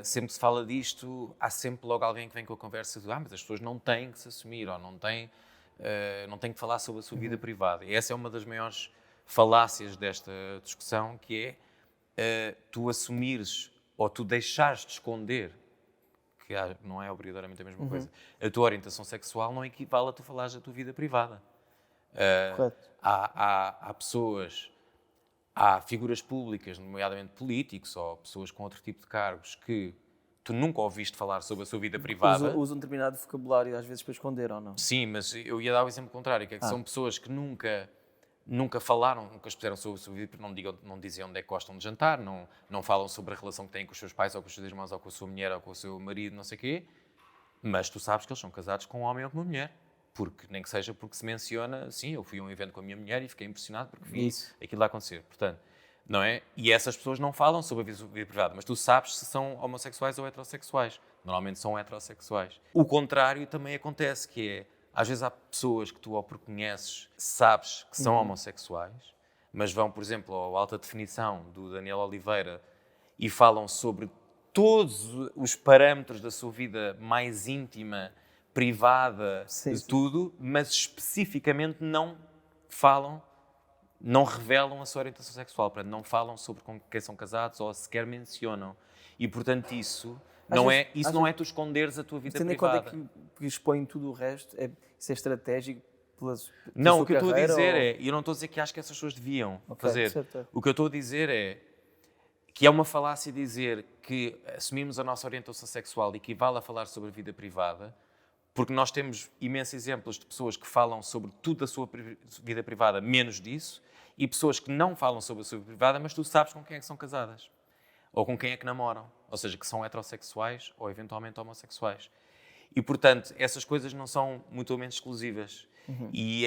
Sempre que se fala disto, há sempre logo alguém que vem com a conversa de mas as pessoas não têm que se assumir, ou não têm que falar sobre a sua vida privada. E essa é uma das maiores falácias desta discussão, que é tu assumires ou tu deixares de esconder, que não é obrigatoriamente a mesma coisa, a tua orientação sexual não equivale a tu falares da tua vida privada. Correto. Há pessoas, há figuras públicas, nomeadamente políticos ou pessoas com outro tipo de cargos, que tu nunca ouviste falar sobre a sua vida privada. Usam um determinado vocabulário às vezes para esconder, ou não? Sim, mas eu ia dar o exemplo contrário, que é que são pessoas que nunca falaram, nunca expuseram sobre a sua vida, não dizem onde é que gostam de jantar, não falam sobre a relação que têm com os seus pais, ou com os seus irmãos, ou com a sua mulher, ou com o seu marido, não sei o quê, mas tu sabes que eles são casados com um homem ou com uma mulher, porque nem que seja porque se menciona, sim, eu fui a um evento com a minha mulher e fiquei impressionado porque vi aquilo a acontecer, portanto, não é? E essas pessoas não falam sobre a vida privada, mas tu sabes se são homossexuais ou heterossexuais, normalmente são heterossexuais. O contrário também acontece, que é, às vezes há pessoas que tu, ou porque conheces, sabes que são homossexuais, mas vão, por exemplo, ao Alta Definição do Daniel Oliveira e falam sobre todos os parâmetros da sua vida mais íntima, privada, tudo, mas especificamente não falam, não revelam a sua orientação sexual, portanto, não falam sobre com quem são casados ou sequer mencionam. E, portanto, isso não é tu esconderes a tua vida privada. Tendo em conta que expõem tudo o resto, isso é estratégico pela Não, sua o que eu estou a carreira, dizer ou... é, e eu não estou a dizer que acho que essas pessoas deviam Ok, fazer. certo. O que eu estou a dizer é que é uma falácia dizer que assumimos a nossa orientação sexual equivale a falar sobre a vida privada, porque nós temos imensos exemplos de pessoas que falam sobre tudo a sua vida privada, menos disso, e pessoas que não falam sobre a sua vida privada, mas tu sabes com quem é que são casadas, ou com quem é que namoram, ou seja, que são heterossexuais ou eventualmente homossexuais. E, portanto, essas coisas não são mutuamente exclusivas. E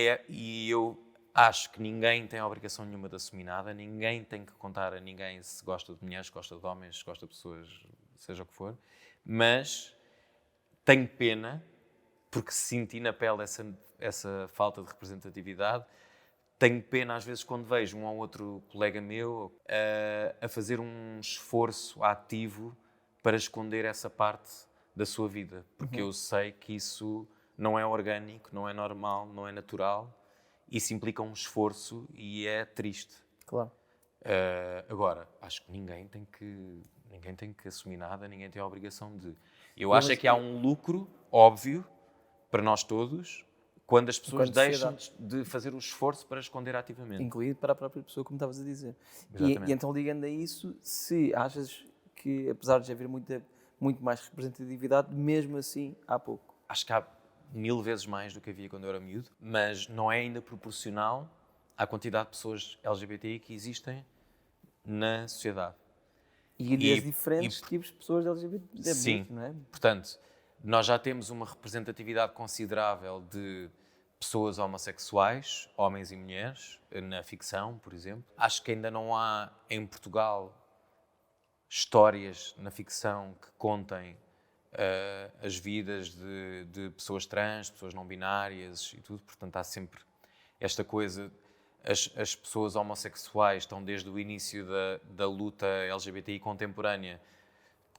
eu acho que ninguém tem a obrigação nenhuma de assumir nada, ninguém tem que contar a ninguém se gosta de mulheres, se gosta de homens, se gosta de pessoas, seja o que for, mas tenho pena, porque senti na pele essa falta de representatividade. Tenho pena, às vezes, quando vejo um ou outro colega meu a fazer um esforço ativo para esconder essa parte da sua vida, porque eu sei que isso não é orgânico, não é normal, não é natural, isso implica um esforço e é triste. Claro. Agora, acho que ninguém tem que assumir nada, ninguém tem a obrigação de... Eu acho é que há um lucro óbvio para nós todos quando as pessoas deixam de fazer o esforço para esconder ativamente. Incluído para a própria pessoa, como estavas a dizer. Exatamente. E então, ligando a isso, se achas que, apesar de haver muito mais representatividade, mesmo assim, há pouco. Acho que há 1000 vezes mais do que havia quando eu era miúdo, mas não é ainda proporcional à quantidade de pessoas LGBTI que existem na sociedade. E as diferentes tipos de pessoas LGBT, sim, não é? Portanto, nós já temos uma representatividade considerável de pessoas homossexuais, homens e mulheres, na ficção, por exemplo. Acho que ainda não há, em Portugal, histórias na ficção que contem as vidas de pessoas trans, pessoas não binárias e tudo. Portanto, há sempre esta coisa... As pessoas homossexuais estão desde o início da luta LGBTI contemporânea,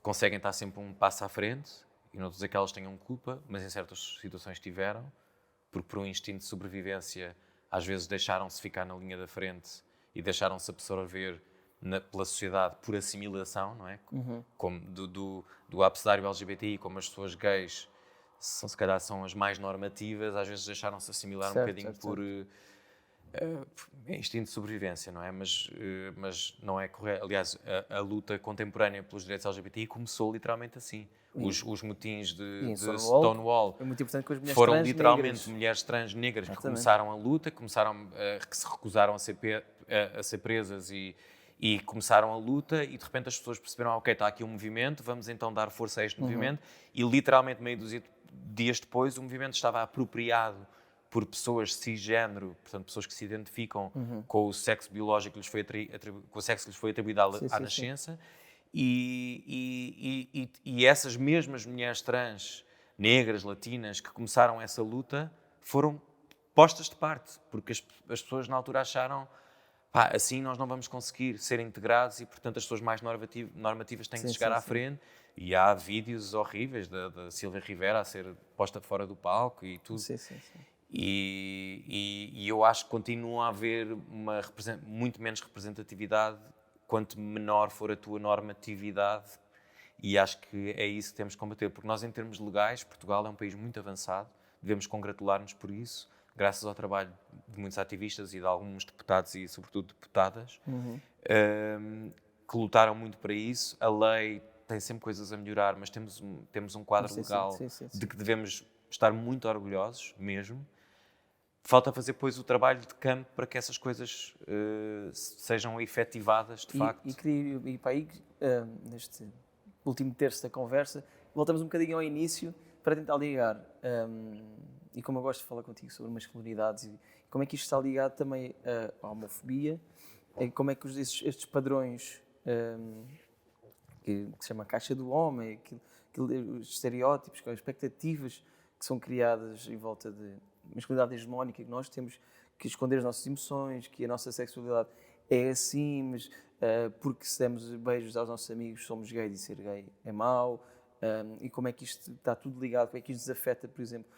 conseguem estar sempre um passo à frente, e não estou a dizer que elas tenham culpa, mas em certas situações tiveram, porque por um instinto de sobrevivência às vezes deixaram-se ficar na linha da frente e deixaram-se absorver pela sociedade por assimilação, não é? Como do abecedário LGBTI, como as pessoas gays se calhar são as mais normativas, às vezes deixaram-se assimilar um bocadinho por instinto de sobrevivência, não é? Mas não é correto. Aliás, a luta contemporânea pelos direitos LGBTI começou literalmente assim. Os motins de Stonewall é muito importante com as mulheres foram trans literalmente negras. mulheres trans negras. Exatamente. Que começaram a luta, que se recusaram a ser presas e começaram a luta, e de repente as pessoas perceberam, ok, está aqui um movimento, vamos então dar força a este movimento, e literalmente meio dos dias depois o movimento estava apropriado por pessoas cisgénero, portanto pessoas que se identificam com o sexo biológico que lhes foi com o sexo que lhes foi atribuído à nascença. E essas mesmas mulheres trans, negras, latinas, que começaram essa luta, foram postas de parte, porque as pessoas na altura acharam, pá, assim nós não vamos conseguir ser integrados, e portanto as pessoas mais normativas têm que chegar à frente. E há vídeos horríveis da Silvia Rivera a ser posta fora do palco e tudo. E eu acho que continua a haver muito menos representatividade quanto menor for a tua normatividade, e acho que é isso que temos que combater, porque nós, em termos legais, Portugal é um país muito avançado, devemos congratular-nos por isso, graças ao trabalho de muitos ativistas e de alguns deputados e, sobretudo, deputadas, que lutaram muito para isso. A lei tem sempre coisas a melhorar, mas temos um quadro legal de que devemos estar muito orgulhosos, mesmo. Falta fazer, pois, o trabalho de campo para que essas coisas sejam efetivadas, de facto. E queria ir para aí, neste último terço da conversa, voltamos um bocadinho ao início para tentar ligar, e como eu gosto de falar contigo sobre masculinidades, e como é que isto está ligado também à homofobia, e como é que estes padrões, que se chama caixa do homem, os estereótipos, as expectativas que são criadas em volta de masculinidade hegemónica, que nós temos que esconder as nossas emoções, que a nossa sexualidade é assim, mas porque se demos beijos aos nossos amigos somos gays e ser gay é mau, e como é que isto está tudo ligado, como é que isto nos afeta, por exemplo,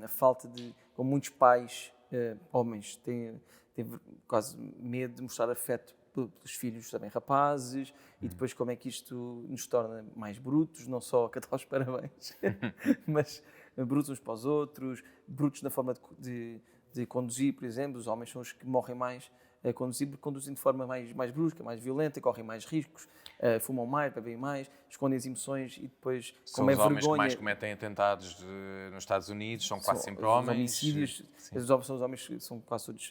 a falta de, como muitos pais, homens, têm quase medo de mostrar afeto pelos filhos também rapazes, e depois como é que isto nos torna mais brutos, não só a cantar os parabéns, brutos uns para os outros, brutos na forma de conduzir, por exemplo. Os homens são os que morrem mais a conduzir, porque conduzem de forma mais brusca, mais violenta, correm mais riscos, fumam mais, bebem mais, escondem as emoções e depois, São como é os homens que vergonha... mais cometem atentados nos Estados Unidos, são quase sempre os homens. homicídios, Sim. os homens que são quase todos,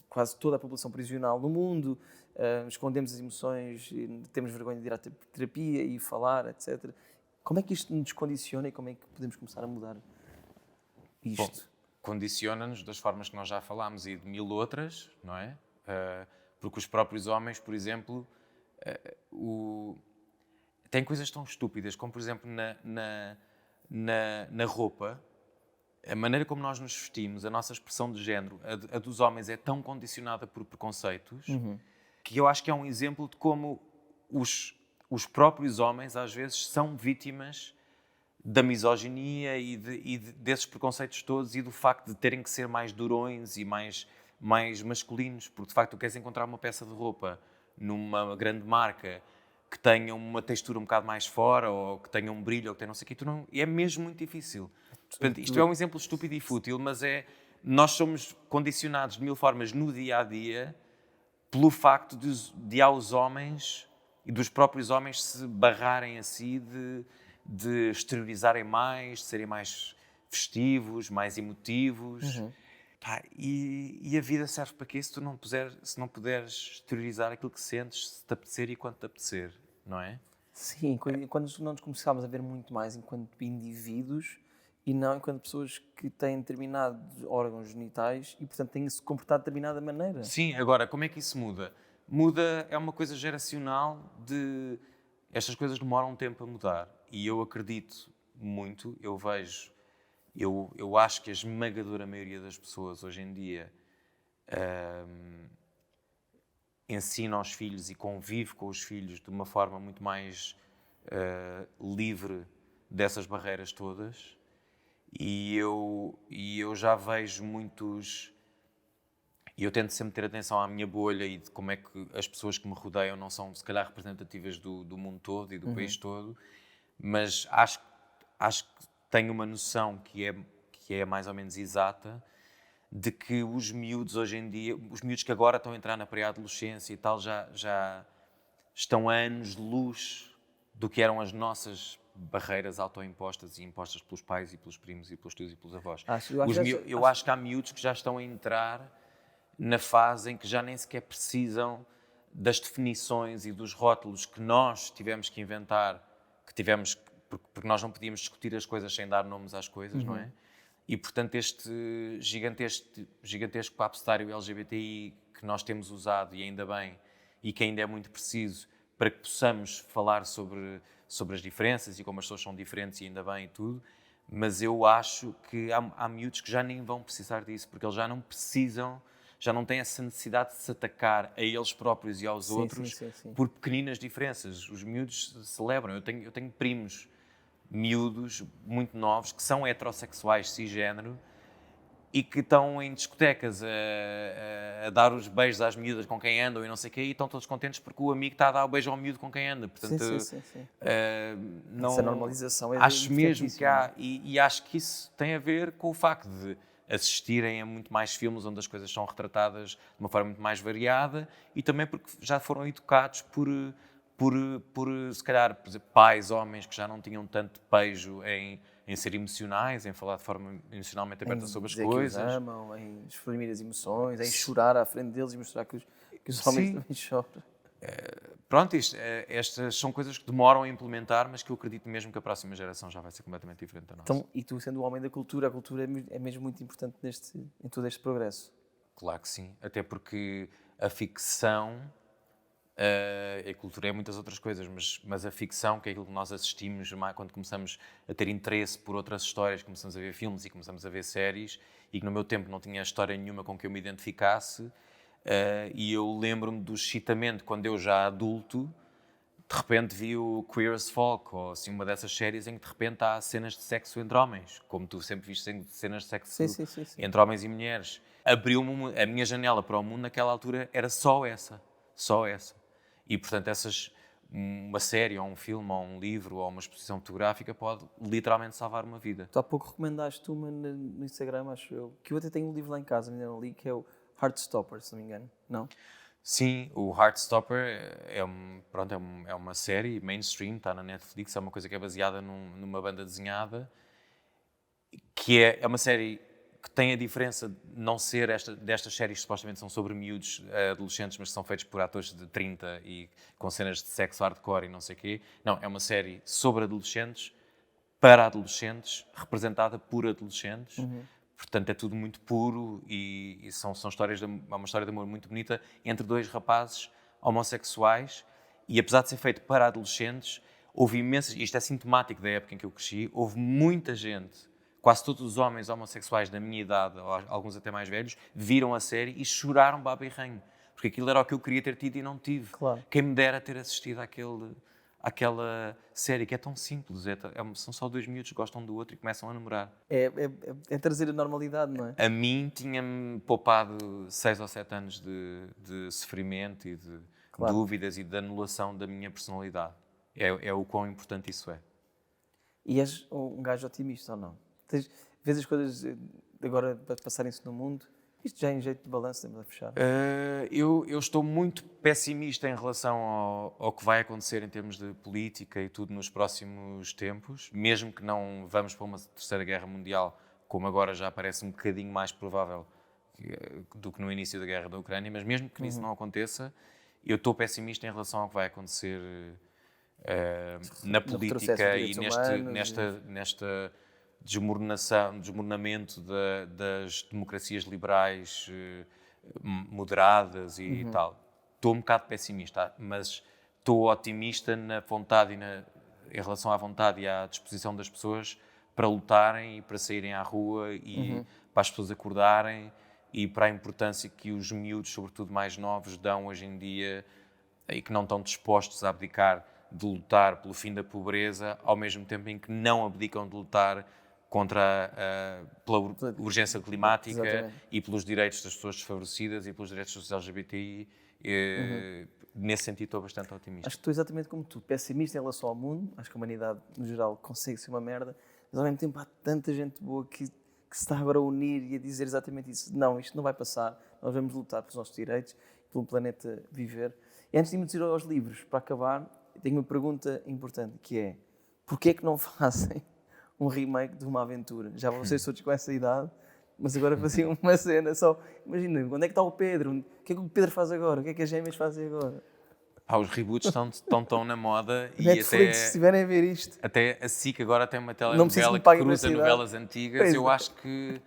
quase toda a população prisional no mundo, escondemos as emoções, temos vergonha de ir à terapia e falar, etc. Como é que isto nos condiciona e como é que podemos começar a mudar isto? Bom, condiciona-nos das formas que nós já falámos e de mil outras, não é? Porque os próprios homens, por exemplo, têm coisas tão estúpidas, como por exemplo na roupa, a maneira como nós nos vestimos, a nossa expressão de género, a dos homens é tão condicionada por preconceitos, que eu acho que é um exemplo de como os próprios homens às vezes são vítimas da misoginia e desses preconceitos todos e do facto de terem que ser mais durões e mais masculinos, porque de facto tu queres encontrar uma peça de roupa numa grande marca que tenha uma textura um bocado mais fora ou que tenha um brilho ou que tenha não sei o quê, e é mesmo muito difícil. Portanto, isto é um exemplo estúpido e fútil, mas nós somos condicionados de mil formas no dia-a-dia pelo facto de aos homens e dos próprios homens se barrarem a si de exteriorizarem mais, de serem mais festivos, mais emotivos. Pá, e a vida serve para quê? Se não puderes exteriorizar aquilo que sentes, se te apetecer e quando te apetecer, não é? Sim, quando não nos começámos a ver muito mais enquanto indivíduos e não enquanto pessoas que têm determinados órgãos genitais e, portanto, têm que se comportar de determinada maneira. Sim, agora, como é que isso muda? Muda, é uma coisa geracional estas coisas demoram um tempo a mudar e eu acredito muito, eu acho que a esmagadora maioria das pessoas hoje em dia ensina aos filhos e convive com os filhos de uma forma muito mais livre dessas barreiras todas e eu já vejo muitos... E eu tento sempre ter atenção à minha bolha e de como é que as pessoas que me rodeiam não são, se calhar, representativas do mundo todo e do país todo, mas acho que tenho uma noção que é mais ou menos exata de que os miúdos hoje em dia, os miúdos que agora estão a entrar na pré-adolescência e tal, já estão a anos de luz do que eram as nossas barreiras autoimpostas e impostas pelos pais e pelos primos e pelos tios e pelos avós. Eu acho que há miúdos que já estão a entrar na fase em que já nem sequer precisam das definições e dos rótulos que nós tivemos que inventar, porque nós não podíamos discutir as coisas sem dar nomes às coisas, não é? E, portanto, este gigantesco abecedário LGBTI que nós temos usado, e ainda bem, e que ainda é muito preciso para que possamos falar sobre as diferenças e como as pessoas são diferentes, e ainda bem e tudo, mas eu acho que há miúdos que já nem vão precisar disso, porque eles já não precisam... já não têm essa necessidade de se atacar a eles próprios e aos outros por pequeninas diferenças. Os miúdos celebram. Eu tenho primos miúdos muito novos que são heterossexuais cisgénero e que estão em discotecas a dar os beijos às miúdas com quem andam e não sei o quê, e estão todos contentes porque o amigo está a dar o beijo ao miúdo com quem anda. Portanto, essa normalização é acho mesmo que há, e acho que isso tem a ver com o facto de assistirem a muito mais filmes onde as coisas são retratadas de uma forma muito mais variada e também porque já foram educados por se calhar, por exemplo, pais, homens que já não tinham tanto pejo em ser emocionais, em falar de forma emocionalmente aberta sobre as coisas. Que os amam, em exprimir as emoções, em chorar à frente deles e mostrar que os homens também choram. Pronto, estas são coisas que demoram a implementar, mas que eu acredito mesmo que a próxima geração já vai ser completamente diferente da nossa. Então, e tu sendo o homem da cultura, a cultura é mesmo muito importante em todo este progresso? Claro que sim, até porque a ficção, a cultura é muitas outras coisas, mas a ficção, que é aquilo que nós assistimos quando começamos a ter interesse por outras histórias, começamos a ver filmes e começamos a ver séries, e que no meu tempo não tinha história nenhuma com que eu me identificasse, e eu lembro-me do excitamento quando eu já adulto, de repente vi o Queer as Folk, ou assim, uma dessas séries em que de repente há cenas de sexo entre homens, como tu sempre viste cenas de sexo entre homens e mulheres. Abriu-me a minha janela para o mundo naquela altura, era só essa. E portanto uma série, ou um filme, ou um livro, ou uma exposição fotográfica pode literalmente salvar uma vida. Tu há pouco recomendaste uma no Instagram, acho eu, que eu até tenho um livro lá em casa, ainda não li, que é o Heartstopper, se não me engano. Não? Sim, o Heartstopper é uma série mainstream, está na Netflix, é uma coisa que é baseada numa banda desenhada, que é uma série que tem a diferença de não ser destas séries que supostamente são sobre miúdos adolescentes, mas que são feitos por atores de 30 e com cenas de sexo hardcore e não sei o quê. Não, é uma série sobre adolescentes, para adolescentes, representada por adolescentes. Portanto, é tudo muito puro e são histórias é uma história de amor muito bonita entre dois rapazes homossexuais. E apesar de ser feito para adolescentes, houve imensas... Isto é sintomático da época em que eu cresci. Houve muita gente, quase todos os homens homossexuais da minha idade, ou alguns até mais velhos, viram a série e choraram baba e ranho. Porque aquilo era o que eu queria ter tido e não tive. Claro. Quem me dera ter assistido àquela série que é tão simples. São só dois miúdos que gostam do outro e começam a namorar. É trazer a normalidade, não é? A mim tinha-me poupado 6 ou 7 anos de sofrimento e de dúvidas e de anulação da minha personalidade. É o quão importante isso é. E és um gajo otimista ou não? Vês as coisas agora passarem-se no mundo? Isto já em jeito de balanço, temos a fechar. Eu estou muito pessimista em relação ao que vai acontecer em termos de política e tudo nos próximos tempos, mesmo que não vamos para uma terceira guerra mundial, como agora já parece um bocadinho mais provável do que no início da guerra da Ucrânia, mas mesmo que isso não aconteça, eu estou pessimista em relação ao que vai acontecer na política e nesta desmoronamento das democracias liberais moderadas e tal. Estou um bocado pessimista, mas estou otimista na vontade em relação à vontade e à disposição das pessoas para lutarem e para saírem à rua e para as pessoas acordarem e para a importância que os miúdos, sobretudo mais novos, dão hoje em dia e que não estão dispostos a abdicar de lutar pelo fim da pobreza, ao mesmo tempo em que não abdicam de lutar pela urgência climática. Exatamente. E pelos direitos das pessoas desfavorecidas e pelos direitos dos LGBTI. Nesse sentido estou bastante otimista. Acho que estou exatamente como tu, pessimista em relação ao mundo. Acho que a humanidade, no geral, consegue ser uma merda, mas ao mesmo tempo há tanta gente boa que se está agora a unir e a dizer exatamente isso. Não, isto não vai passar, nós vamos lutar pelos nossos direitos, pelo planeta viver. E antes de irmos ir aos livros, para acabar, tenho uma pergunta importante, que é: porquê é que não fazem um remake de uma aventura? Já vocês todos com essa idade, mas agora faziam uma cena só. Imagina, onde é que está o Pedro? O que é que o Pedro faz agora? O que é que as gêmeas fazem agora? Os reboots estão tão na moda. Netflix, e até, se estiverem a ver isto. Até a SIC agora tem uma telenovela que cruza novelas antigas. Eu acho que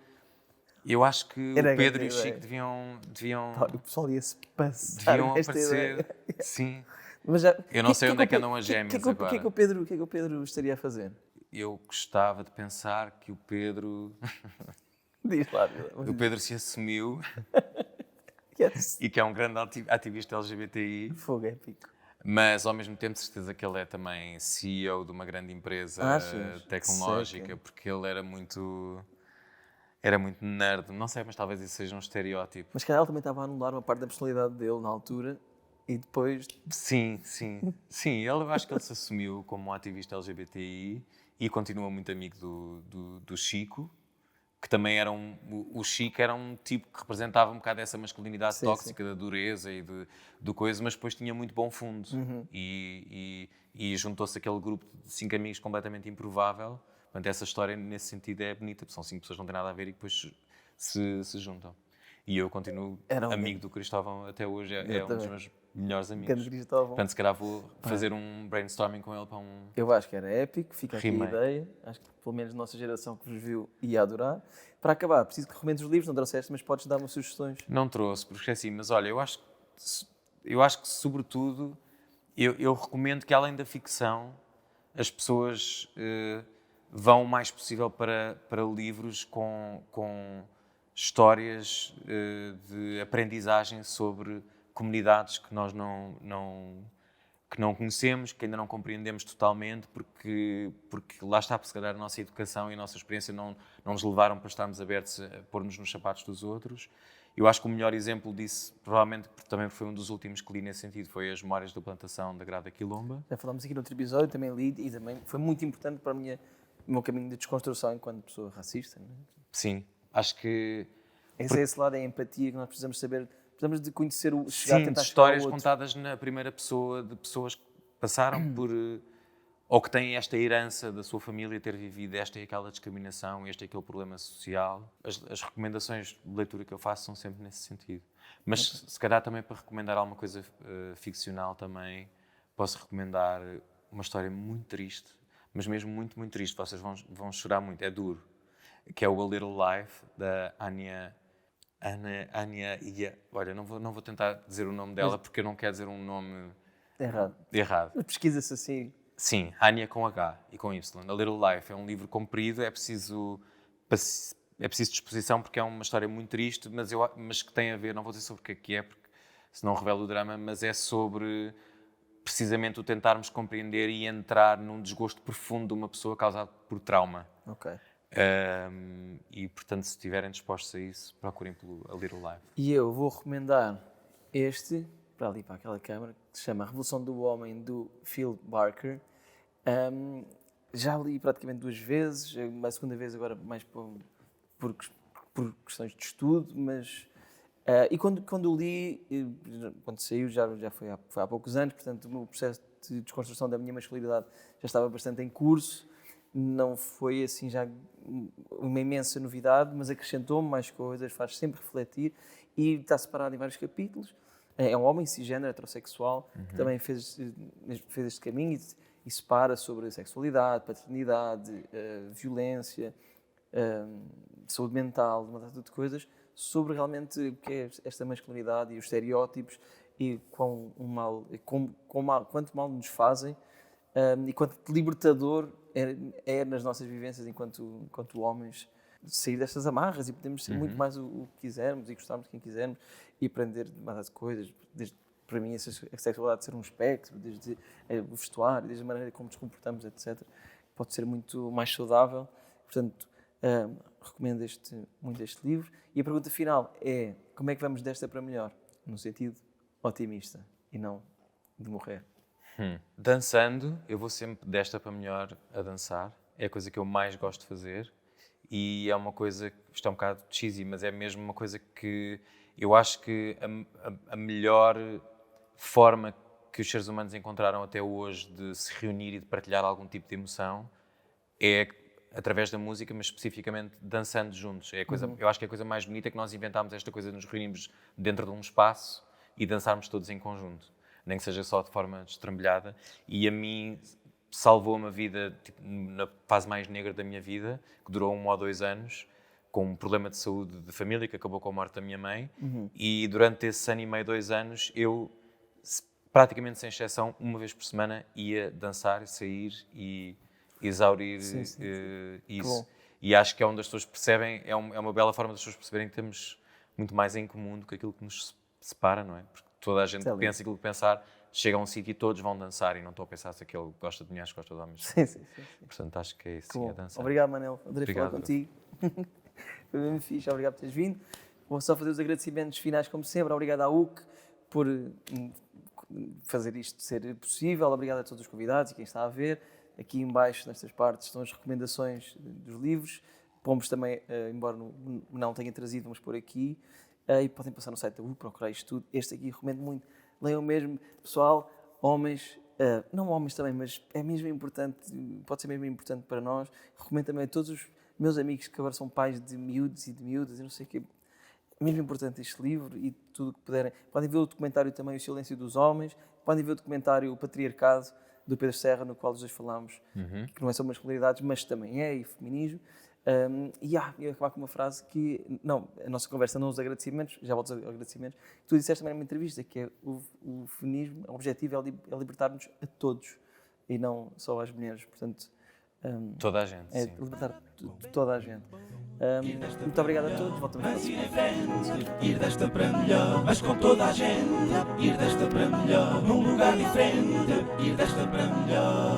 o Pedro e o Chico deviam O pessoal ia-se passar. Deviam aparecer. Sim. Mas eu não sei onde é que andam as gêmeas agora. O que é que o Pedro estaria a fazer? Eu gostava de pensar que o Pedro... Diz lá. O Pedro se assumiu Yes. E que é um grande ativista LGBTI. Fogo épico. Mas, ao mesmo tempo, de certeza que ele é também CEO de uma grande empresa tecnológica, porque ele era muito nerd. Não sei, mas talvez isso seja um estereótipo. Mas, calhar, ele também estava a anular uma parte da personalidade dele na altura e depois... Sim. Eu acho que ele se assumiu como um ativista LGBTI e continua muito amigo do Chico, que também era o Chico era um tipo que representava um bocado essa masculinidade tóxica, da dureza e do coisa, mas depois tinha muito bom fundo. E juntou-se aquele grupo de 5 amigos completamente improvável. Portanto, essa história, nesse sentido, é bonita, porque são 5 pessoas que não têm nada a ver e depois se juntam. E eu continuo amigo do Cristóvão até hoje, é um dos meus melhores amigos. Portanto, se calhar vou fazer um brainstorming com ele para um... Eu acho que era épico, fica aqui a ideia. Acho que pelo menos a nossa geração que vos viu ia adorar. Para acabar, preciso que recomendes os livros, não trouxeste, mas podes dar-me sugestões. Não trouxe, porque esqueci, mas olha, eu acho que sobretudo, eu recomendo que além da ficção, as pessoas vão o mais possível para livros com histórias de aprendizagem sobre comunidades que nós não conhecemos, que ainda não compreendemos totalmente, porque lá está, porque se calhar a nossa educação e a nossa experiência não nos levaram para estarmos abertos a pôr-nos nos sapatos dos outros. Eu acho que o melhor exemplo disso, provavelmente, porque também foi um dos últimos que li nesse sentido, foi As Memórias da Plantação da Grada Quilomba. Já falámos aqui no outro episódio, também li e também foi muito importante para o meu caminho de desconstrução enquanto pessoa racista. Não é? Sim, acho que... Esse lado é a empatia que nós precisamos saber, precisamos de conhecer o chegar a Sim, tentar de histórias chegar ao outro. contadas na primeira pessoa, de pessoas que passaram por... ou que têm esta herança da sua família ter vivido esta e aquela discriminação, este e aquele problema social. As recomendações de leitura que eu faço são sempre nesse sentido. Mas se calhar também para recomendar alguma coisa ficcional também, posso recomendar uma história muito triste, mas mesmo muito, muito triste. Vocês vão chorar muito, é duro. Que é o A Little Life, da Anya. Olha, não vou tentar dizer o nome dela porque eu não quero dizer um nome errado. Pesquisa-se assim. Sim, Anya com H e com Y. A Little Life é um livro comprido, é preciso disposição porque é uma história muito triste, mas que tem a ver, não vou dizer sobre o que é, porque senão revela o drama, mas é sobre precisamente o tentarmos compreender e entrar num desgosto profundo de uma pessoa causado por trauma. Ok. E, portanto, se estiverem dispostos a isso, procurem pelo A Little Life. E eu vou recomendar este, para ali, para aquela câmara, que se chama A Revolução do Homem, do Phil Barker. Já li praticamente 2 vezes, a segunda vez agora mais por questões de estudo, mas... e quando li, quando saiu, já foi há poucos anos, portanto o meu processo de desconstrução da minha masculinidade já estava bastante em curso, não foi assim já uma imensa novidade, mas acrescentou-me mais coisas, faz sempre refletir e está separado em vários capítulos. É um homem cisgênero, heterossexual, que também fez este caminho e separa sobre sexualidade, paternidade, violência, saúde mental, uma data de coisas, sobre realmente o que é esta masculinidade e os estereótipos e quanto mal nos fazem e quanto libertador é nas nossas vivências enquanto homens sair destas amarras e podemos ser muito mais o que quisermos e gostarmos de quem quisermos e aprender mais coisas, desde para mim a sexualidade ser um espectro, desde o vestuário, desde a maneira como nos comportamos, etc. Pode ser muito mais saudável. Portanto, recomendo muito este livro. E a pergunta final é, como é que vamos desta para melhor? No sentido otimista e não de morrer. Dançando, eu vou sempre desta para melhor a dançar. É a coisa que eu mais gosto de fazer. E é uma coisa, isto é um bocado cheesy, mas é mesmo uma coisa que eu acho que a melhor forma que os seres humanos encontraram até hoje de se reunir e de partilhar algum tipo de emoção é através da música, mas especificamente dançando juntos. É a coisa, eu acho que é a coisa mais bonita que nós inventámos esta coisa de nos reunirmos dentro de um espaço e dançarmos todos em conjunto, nem que seja só de forma destrambelhada. E a mim salvou-me a vida tipo, na fase mais negra da minha vida, que durou 1 ou 2 anos, com um problema de saúde de família que acabou com a morte da minha mãe. E durante esse 1 ano e meio, 2 anos, eu praticamente sem exceção, 1 vez por semana ia dançar, sair e exaurir isso. E acho que é onde as pessoas percebem, é uma bela forma das pessoas perceberem que temos muito mais em comum do que aquilo que nos separa, não é? Porque toda a gente pensa aquilo que pensar, chega a um sítio e todos vão dançar e não estou a pensar se aquele gosta de mulheres, gosta de homens. Sim. Portanto, acho que é isso, sim, a dançar. Obrigado, Manel. Adorei falar contigo. Foi mesmo fixe, obrigado por teres vindo. Vou só fazer os agradecimentos finais, como sempre. Obrigado à UC por fazer isto ser possível. Obrigado a todos os convidados e quem está a ver. Aqui em baixo, nestas partes, estão as recomendações dos livros. Pomos também, embora não tenha trazido, vamos pôr aqui. E podem passar no site da UC, procurar isto tudo. Este aqui recomendo muito. Leiam mesmo, pessoal, homens, não homens também, mas é mesmo importante, pode ser mesmo importante para nós. Recomendo também a todos os meus amigos que agora são pais de miúdos e de miúdas, e não sei o quê. É mesmo importante este livro e tudo o que puderem. Podem ver o documentário também O Silêncio dos Homens, podem ver o documentário O Patriarcado, do Pedro Serra, no qual os dois falámos, que não é sobre masculinidades, mas também é, e feminismo. E ia acabar com uma frase que, não, a nossa conversa não os agradecimentos, já volto aos agradecimentos, tu disseste também numa entrevista que é o feminismo, o objetivo é libertar-nos a todos e não só às mulheres, portanto... toda a gente, é sim. libertar toda a gente. Muito obrigado a todos, voltamos para a semana. Ir desta para melhor, mas com toda a gente. Ir desta para melhor, num lugar diferente. Ir desta para melhor.